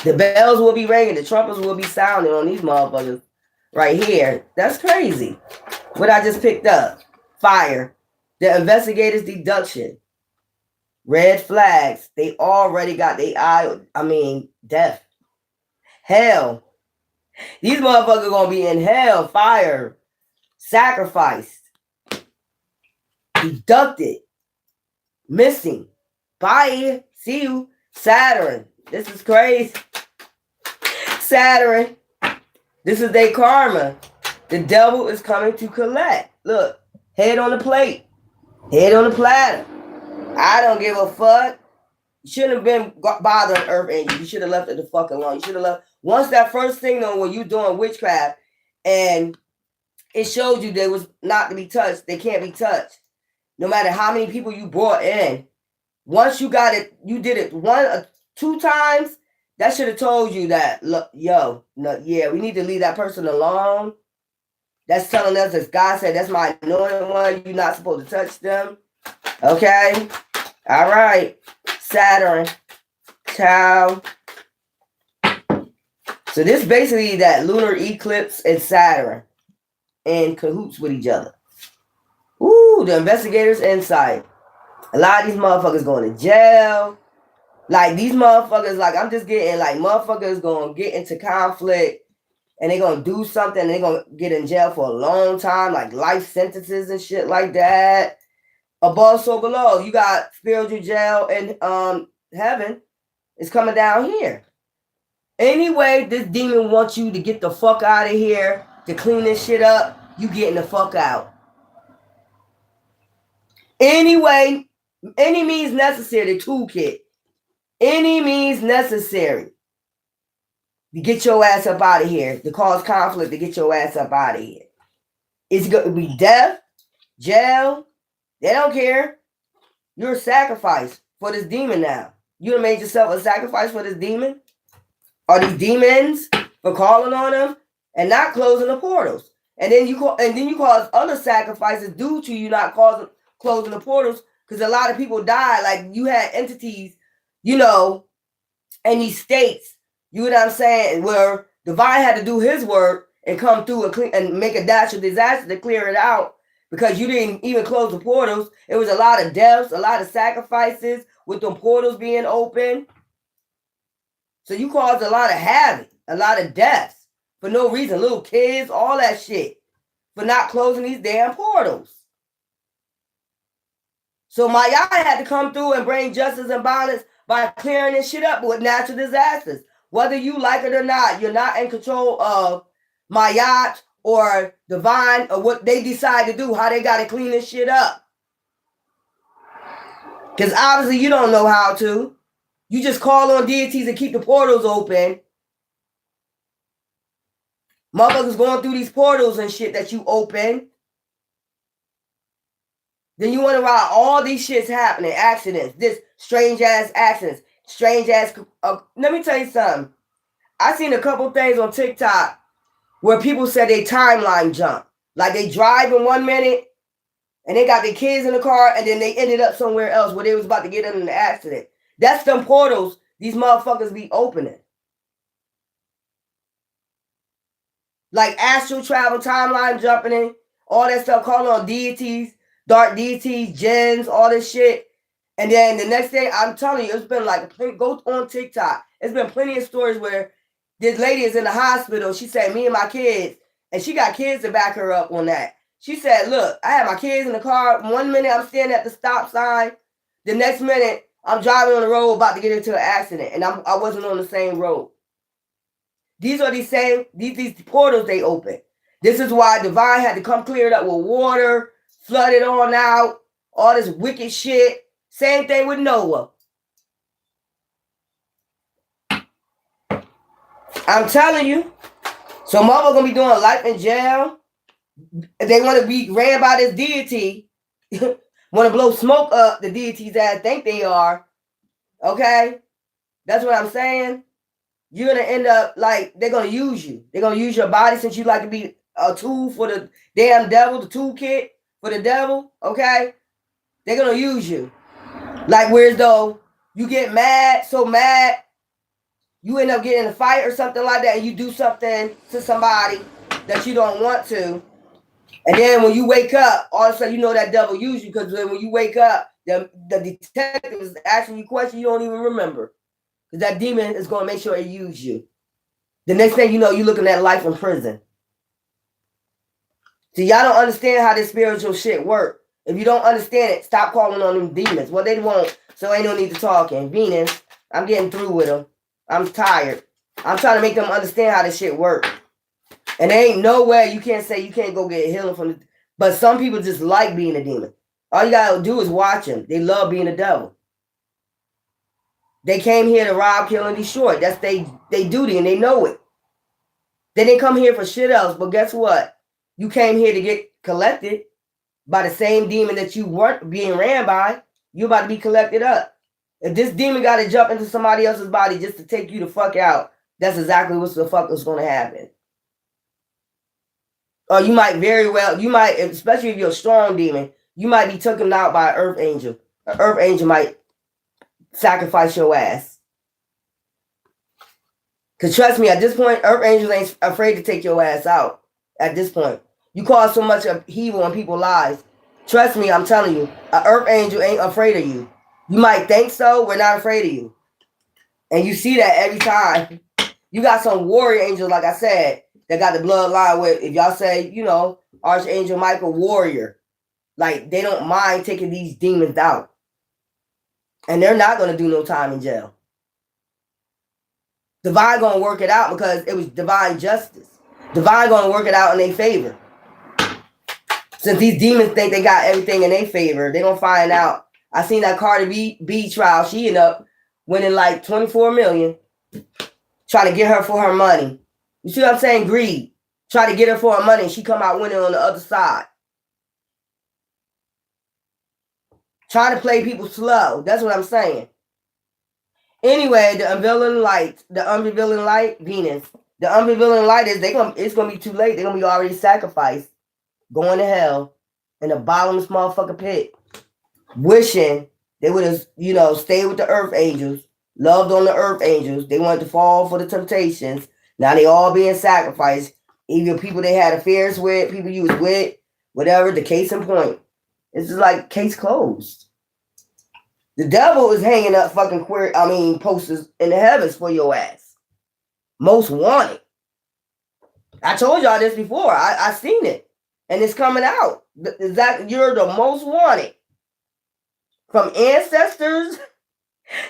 The bells will be ringing. The trumpets will be sounding on these motherfuckers right here. That's crazy. What I just picked up. Fire. The investigators' deduction. Red flags. They already got their death. Hell. These motherfuckers gonna be in hell. Fire. Sacrificed. Deducted. Missing. Bye. See you. Saturn. This is crazy. Saturn. This is their karma. The devil is coming to collect. Look. Head on the plate. Head on the platter. I don't give a fuck. You shouldn't have been bothering Earth Angel. You should have left it the fuck alone. You should have left. Once that first thing though, when you're doing witchcraft and it showed you they was not to be touched, they can't be touched. No matter how many people you brought in. Once you got it, you did it 1 or 2 times, that should have told you that, look, yo, no, yeah, we need to leave that person alone. That's telling us, as God said, that's my anointed one. You're not supposed to touch them. Okay? All right. Saturn. Ciao. So this basically that lunar eclipse and Saturn in cahoots with each other. Ooh, the investigators' insight. A lot of these motherfuckers going to jail. Like these motherfuckers, like I'm just getting like motherfuckers going to get into conflict and they're going to do something and they're going to get in jail for a long time, like life sentences and shit like that. Above, so below. You got spiritual jail and heaven is coming down here. Anyway, this demon wants you to get the fuck out of here, to clean this shit up, you getting the fuck out. Anyway, any means necessary, the toolkit. Any means necessary to get your ass up out of here, to cause conflict, to get your ass up out of here. It's going to be death, jail. They don't care. You're a sacrifice for this demon now. You done made yourself a sacrifice for this demon? Are these demons for calling on them and not closing the portals? And then you cause other sacrifices due to you not closing the portals, because a lot of people died. Like you had entities, you know, in these states, you know what I'm saying, where Divine had to do his work and come through and make a dash of disaster to clear it out because you didn't even close the portals. It was a lot of deaths, a lot of sacrifices with them portals being open. So you caused a lot of havoc, a lot of deaths for no reason. Little kids, all that shit for not closing these damn portals. So Maya had to come through and bring justice and balance by clearing this shit up with natural disasters. Whether you like it or not, you're not in control of Mayat or divine or what they decide to do, how they got to clean this shit up. Because obviously you don't know how to. You just call on deities and keep the portals open. Motherfuckers going through these portals and shit that you open. Then you wonder why all these shits happening, accidents, this strange ass accidents, strange ass. Let me tell you something. I seen a couple things on TikTok where people said they timeline jump. Like they drive in 1 minute and they got their kids in the car and then they ended up somewhere else where they was about to get in an accident. That's them portals these motherfuckers be opening. Like astral travel, timeline jumping in, all that stuff, calling on deities, dark deities, jinns, all this shit. And then the next day, I'm telling you, it's been like, go on TikTok. It's been plenty of stories where this lady is in the hospital. She said, me and my kids, and she got kids to back her up on that. She said, look, I had my kids in the car. 1 minute, I'm standing at the stop sign. The next minute, I'm driving on the road about to get into an accident, and I wasn't on the same road. These are these portals they open. This is why divine had to come clear it up with water, flood it on out, all this wicked shit. Same thing with Noah. I'm telling you. So mother gonna be doing life in jail. They want to be ran by this deity. Want to blow smoke up the deities that think they are. Okay? That's what I'm saying. You're going to end up like, they're going to use you. They're going to use your body since you like to be a tool for the damn devil, the toolkit for the devil, okay? They're going to use you. Like, whereas though you get mad, so mad, you end up getting in a fight or something like that, and you do something to somebody that you don't want to. And then when you wake up, all of a sudden you know that devil used you, because when you wake up, the detective is asking you questions you don't even remember. Because that demon is going to make sure it uses you. The next thing you know, you're looking at life in prison. See, y'all don't understand how this spiritual shit work. If you don't understand it, stop calling on them demons. Well, they won't, so ain't no need to talk. And Venus, I'm getting through with them. I'm tired. I'm trying to make them understand how this shit work. And there ain't no way you can't say you can't go get healing from it. But some people just like being a demon. All you got to do is watch them. They love being a devil. They came here to rob, kill, and destroy. That's they duty, and they know it. They didn't come here for shit else, but guess what? You came here to get collected by the same demon that you weren't being ran by. You about to be collected up. If this demon got to jump into somebody else's body just to take you the fuck out, that's exactly what the fuck is going to happen. Or you might very well, especially if you're a strong demon, you might be taken out by an earth angel. An earth angel might sacrifice your ass. Because trust me, at this point, earth angels ain't afraid to take your ass out. At this point. You cause so much evil in people's lives. Trust me, I'm telling you, an earth angel ain't afraid of you. You might think so, we're not afraid of you. And you see that every time. You got some warrior angels, like I said, that got the bloodline with, if y'all say, you know, Archangel Michael, warrior. Like, they don't mind taking these demons out. And they're not going to do no time in jail. Divine going to work it out because it was divine justice. Divine going to work it out in their favor. Since these demons think they got everything in their favor, they're going to find out. I seen that Cardi B trial. She ended up winning like $24 million. Trying to get her for her money. You see what I'm saying? Greed. Try to get her for her money. She come out winning on the other side. Trying to play people slow. That's what I'm saying. Anyway, the unveiling light, Venus. The unveiling light is it's gonna be too late. They're gonna be already sacrificed, going to hell in the bottomless motherfucking pit, wishing they would have, stayed with the earth angels, loved on the earth angels. They wanted to fall for the temptations. Now they all being sacrificed. Either people they had affairs with, people you was with, whatever. The case in point. This is like case closed. The devil is hanging up fucking posters in the heavens for your ass. Most wanted. I told y'all this before. I seen it. And it's coming out. You're the most wanted. From ancestors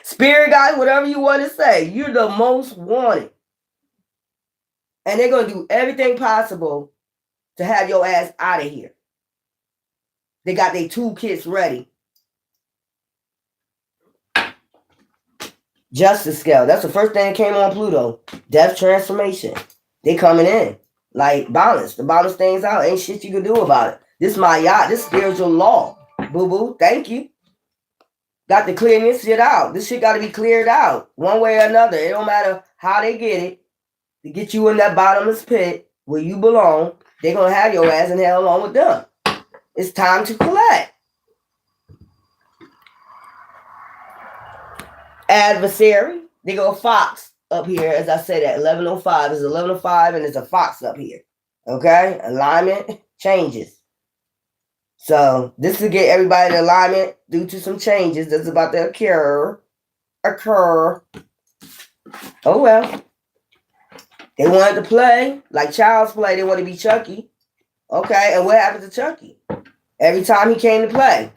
Spirit guide, whatever you want to say. You're the most wanted. And they're going to do everything possible to have your ass out of here. They got their toolkits ready. Justice scale. That's the first thing that came on Pluto. Death transformation. They coming in. Like balance. To balance things out. Ain't shit you can do about it. This is my yacht. This spiritual law. Boo-boo. Thank you. Got to clear this shit out. This shit got to be cleared out. One way or another. It don't matter how they get it. To get you in that bottomless pit where you belong. They're going to have your ass in hell along with them. It's time to collect. Adversary. They go fox up here. As I said, at 1105 is 1105 and there's a fox up here. Okay? Alignment changes. So this will get everybody in alignment due to some changes that's about to occur. Oh well. They wanted to play like child's play. They want to be Chucky. Okay, and what happened to Chucky? Every time he came to play.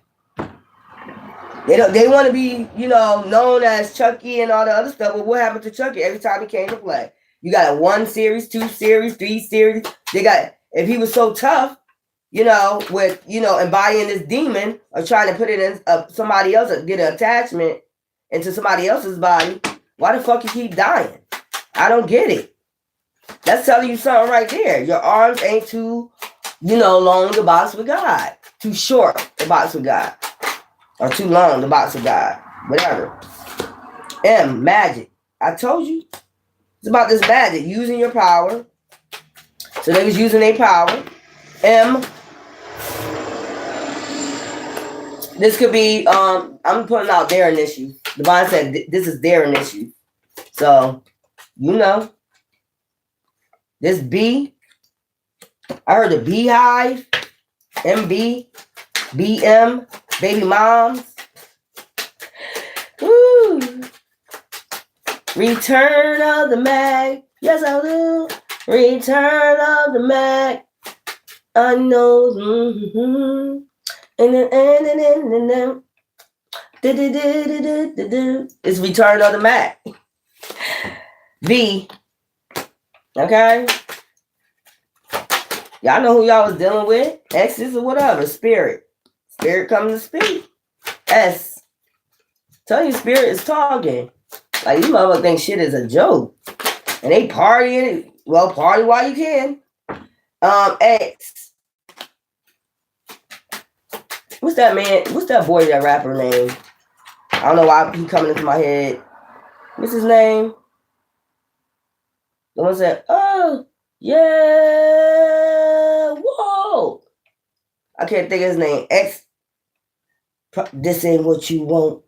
They want to be, known as Chucky and all the other stuff. But what happened to Chucky every time he came to play? You got a 1 series, 2 series, 3 series. If he was so tough, with, embodying this demon or trying to put it in somebody else, get an attachment into somebody else's body, why the fuck you keep dying? I don't get it. That's telling you something right there. Your arms ain't too, long to box with God. Too short to box with God. Or too long to box with God. Whatever. M, magic. I told you. It's about this magic. Using your power. So they was using their power. M. This could be, I'm putting out their initiative. Divine said this is their initiative. So, This B. I heard a beehive. MB. BM. Baby moms. Woo. Return of the Mac. Yes, I do. Return of the Mac. I know. Mm-hmm. And it's Return of the Mac. V. Okay. Y'all know who y'all was dealing with. Exes or whatever. Spirit. Spirit comes to speak. S. Tell you spirit is talking. Like you motherfuckers think shit is a joke. And they partying. Well, party while you can. X. What's that man? What's that boy, that rapper name? I don't know why he coming into my head. What's his name? The one said, oh, yeah, whoa. I can't think of his name. X. This ain't what you want.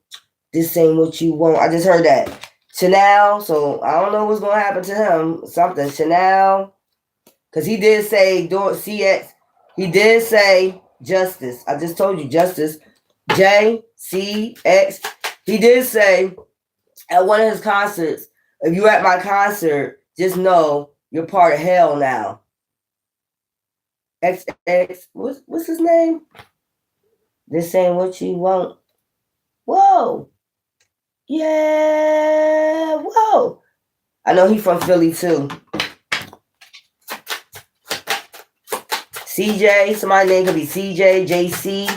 This ain't what you want. I just heard that. Chanel. So I don't know what's going to happen to him. Something. Chanel. Because he did say, CX. He did say justice. I just told you justice. J, C, X. He did say at one of his concerts, if you're at my concert, just know you're part of hell now. XX. What's his name? This ain't what you want. Whoa. Yeah. Whoa. I know he's from Philly too. CJ. Somebody's name could be CJ, JC.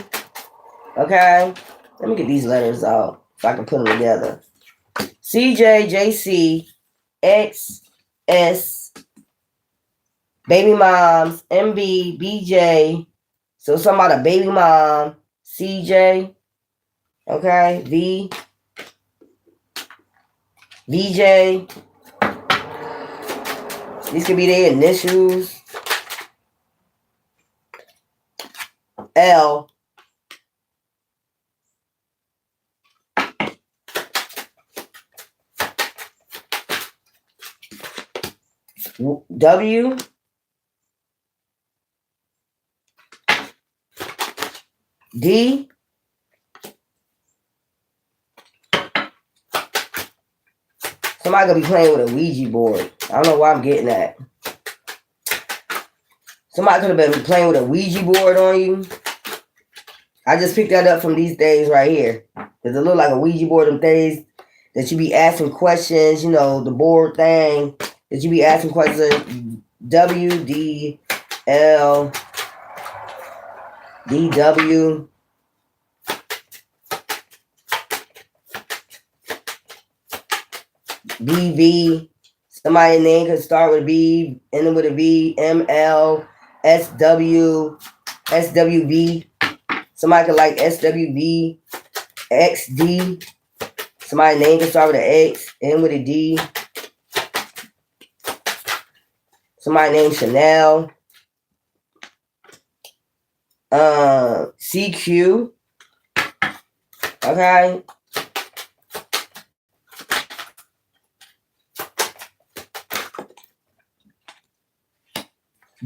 Okay. Let me get these letters out so I can put them together. CJ, JC, X, S, baby moms, MB, BJ. So somebody, a baby mom, CJ, okay, V, VJ. These could be their initials. L. W. D. Somebody gonna be playing with a Ouija board. I don't know why I'm getting that. Somebody could have been playing with a Ouija board on you. I just picked that up from these days right here. Does it look like a Ouija board? Them days that you be asking questions, you know, the board thing, that you be asking questions, WDL, DW, BV, somebody's name could start with a B, ending with a V, ML, SW, SWV, somebody could like SWV, XD, somebody's name could start with an X, end with a D, somebody named Chanel, CQ, okay,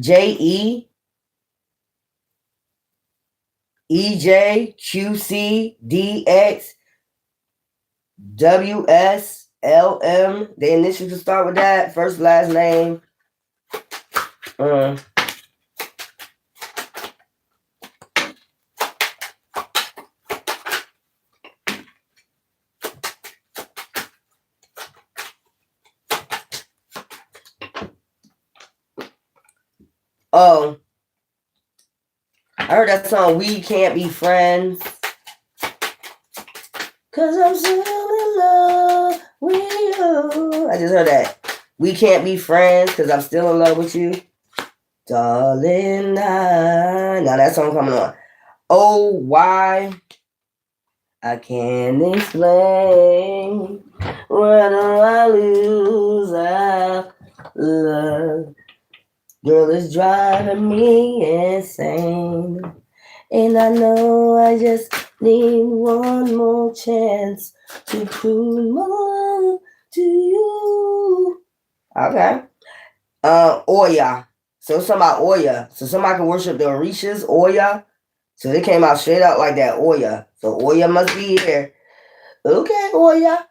JE, EJ, QC, DX, WS, LM. The initials to start with that. First, last name. Oh, I heard that song, We Can't Be Friends. Cause I'm still in love with you. I just heard that. We can't be friends cause I'm still in love with you. Darling, now that song coming on. Oh, why? I can't explain. When do I lose our love? Girl, it's driving me insane. And I know I just need one more chance to prove my love to you. Okay. Oya. So it's about Oya. So somebody can worship the Orishas, Oya. So they came out straight out like that, Oya. So Oya must be here. Okay, Oya.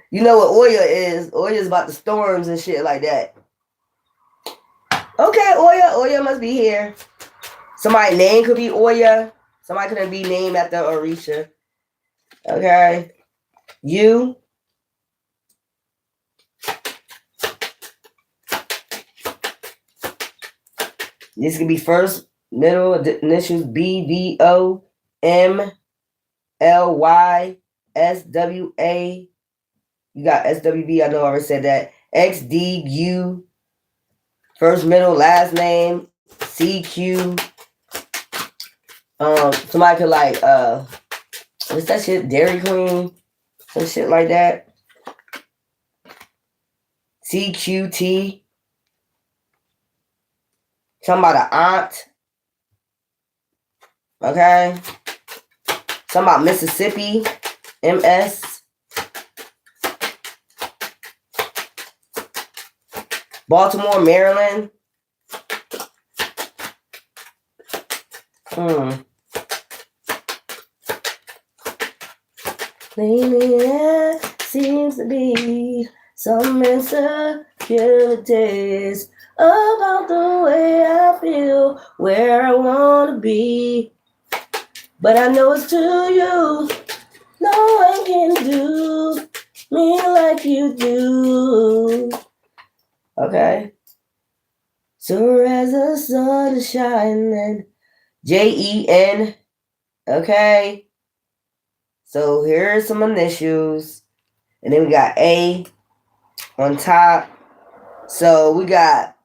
You know what Oya is? Oya is about the storms and shit like that. Okay, Oya must be here. Somebody's name could be Oya. Somebody could be named after Orisha. Okay. You. This could be first, middle, initials B, V, O, M, L, Y, S, W, A. You got S, W, B. I know I already said that. X, D, U. First, middle, last name. C, Q. Somebody could like, what's that shit? Dairy Queen? Some shit like that. CQT. Something about an aunt. Okay. Something about Mississippi. MS. Baltimore, Maryland. Lately there seems to be some insecurities about the way I feel, where I want to be. But I know it's to you. No one can do me like you do. Okay. So as the sun is shining, JEN. Okay. So here are some initials. And then we got A on top. So we got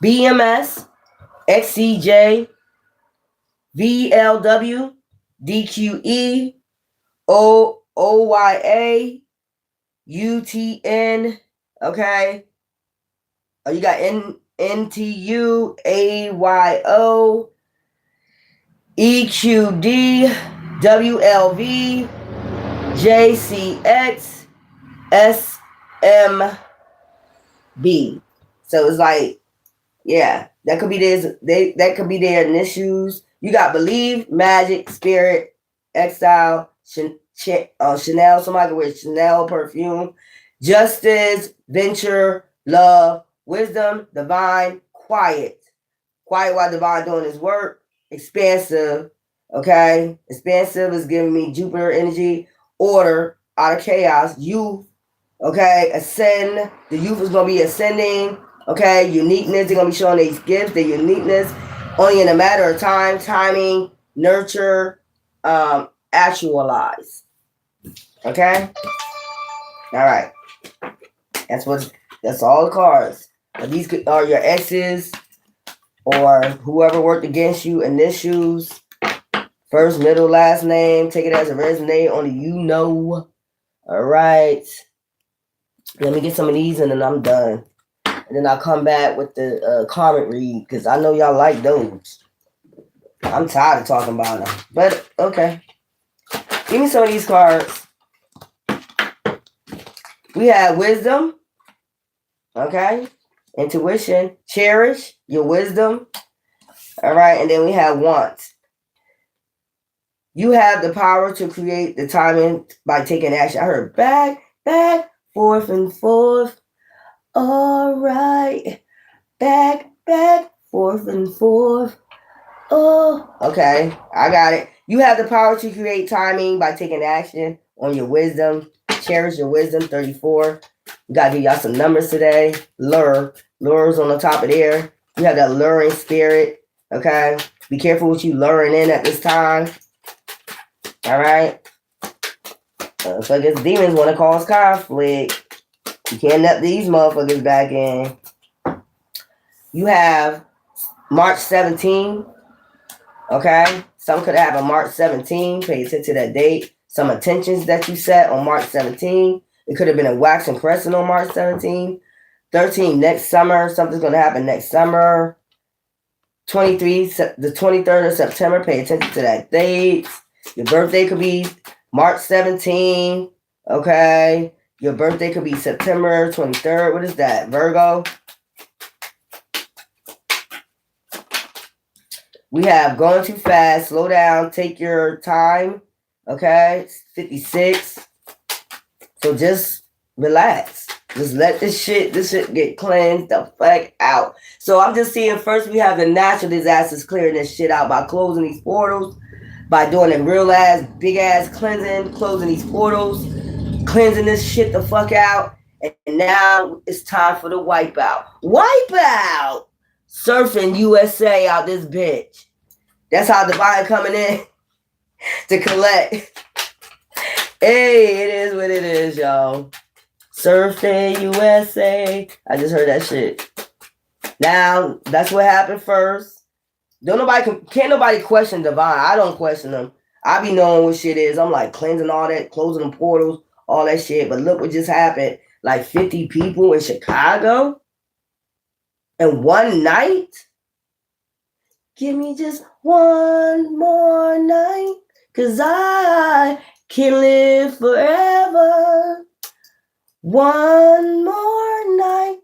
BMS, XCJ, VLW, DQE, OYA, UTN. Okay. Oh, you got NTU, AYO, EQD, WLV, JCX, SMB. So it's like, yeah, that could be that could be their initials. You got Believe, Magic, Spirit, Exile, Chanel, somebody with Chanel perfume, Justice, Venture, Love, Wisdom, Divine, Quiet. Quiet while Divine doing his work, Expansive, Okay, expansive is giving me Jupiter energy, order out of chaos, youth. Okay, ascend. The youth is gonna be ascending. Okay, uniqueness. They're gonna be showing these gifts, the uniqueness, only in a matter of time, timing, nurture, actualize. Okay. All right. That's all the cards. These are your exes or whoever worked against you, initials, first, middle, last name. Take it as a resonate. Only you know. All right. Let me get some of these and then I'm done. And then I'll come back with the comment read because I know y'all like those. I'm tired of talking about them. But okay. Give me some of these cards. We have wisdom. Okay. Intuition. Cherish your wisdom. All right. And then we have want. You have the power to create the timing by taking action. I heard back, forth and forth. All right. Back, forth and forth. Oh, okay. I got it. You have the power to create timing by taking action on your wisdom. Cherish your wisdom, 34. We got to give y'all some numbers today. Lure. Lure's on the top of there. You have that luring spirit. Okay. Be careful what you luring in at this time. All right. So I guess demons want to cause conflict. You can't let these motherfuckers back in. You have March 17. Okay. Some could have a March 17. Pay attention to that date. Some intentions that you set on March 17. It could have been a wax and crescent on March 17. 13, next summer. Something's going to happen next summer. 23, the 23rd of September. Pay attention to that date. Your birthday could be March 17. Okay. Your birthday could be September 23rd. What is that? Virgo. We have going too fast. Slow down. Take your time. Okay. It's 56. So just relax. Just let this shit get cleansed the fuck out. So I'm just seeing first we have the natural disasters clearing this shit out by closing these portals. By doing a real ass, big ass cleansing, closing these portals, cleansing this shit the fuck out. And now it's time for the wipeout. Wipeout! Surfing USA out this bitch. That's how Divine coming in to collect. Hey, it is what it is, y'all. Surfing USA. I just heard that shit. Now, that's what happened first. Can't nobody question Divine. I don't question them. I be knowing what shit is. I'm like cleansing all that, closing the portals, all that shit. But look what just happened. Like 50 people in Chicago in one night. Give me just one more night, 'cause I can live forever. One more night.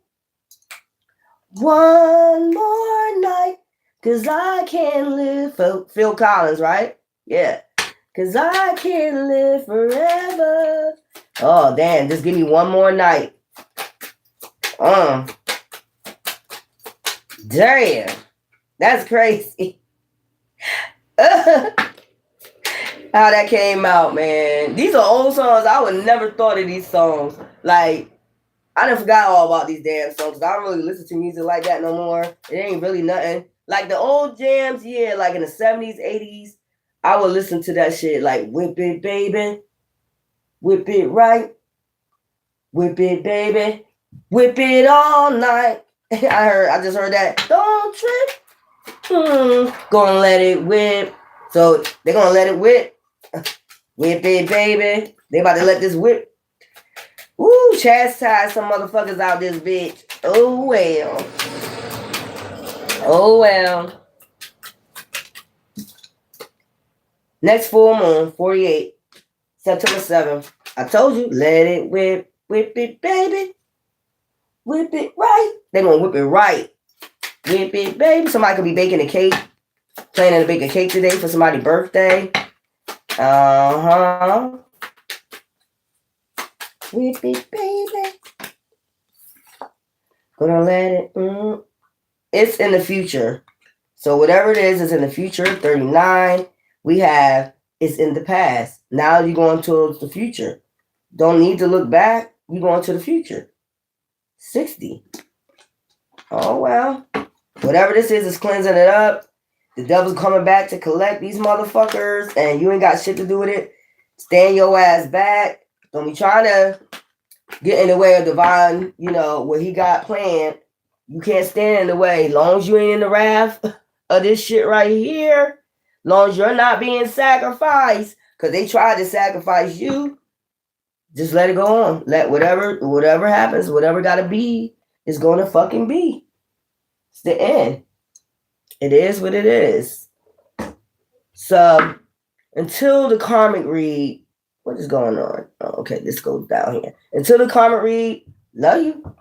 One more night. 'Cause I can live for Phil Collins, right? Yeah. 'Cause I can live forever. Oh, damn. Just give me one more night. Damn. That's crazy. How that came out, man. These are old songs. I would never thought of these songs. Like, I done forgot all about these damn songs. I don't really listen to music like that no more. It ain't really nothing. Like the old jams, yeah, like in the 70s, 80s, I would listen to that shit like whip it, baby. Whip it right. Whip it, baby. Whip it all night. I just heard that. Don't trip. Gonna let it whip. So they're gonna let it whip. Whip it, baby. They about to let this whip. Woo, chastise some motherfuckers out this bitch. Oh well. Oh well. Next full moon, 48, September 7th. I told you, let it whip. Whip it, baby. Whip it right. They're gonna whip it right. Whip it, baby. Somebody could be baking a cake. Planning to bake a cake today for somebody's birthday. Whip it, baby. Gonna let it. It's in the future. So whatever it is in the future. 39. we have it's in the past. Now you're going towards the future. Don't need to look back. You're going to the future. 60. Oh, well. Whatever this is cleansing it up. The devil's coming back to collect these motherfuckers, and you ain't got shit to do with it. Stand your ass back. Don't be trying to get in the way of divine, what he got planned. You can't stand in the way. Long as you ain't in the wrath of this shit right here, long as you're not being sacrificed, because they tried to sacrifice you, just let it go on. Let whatever happens, whatever gotta be, is gonna fucking be. It's the end. It is what it is. So until the karmic read, what is going on? Oh, okay, this goes down here. Until the karmic read, love you.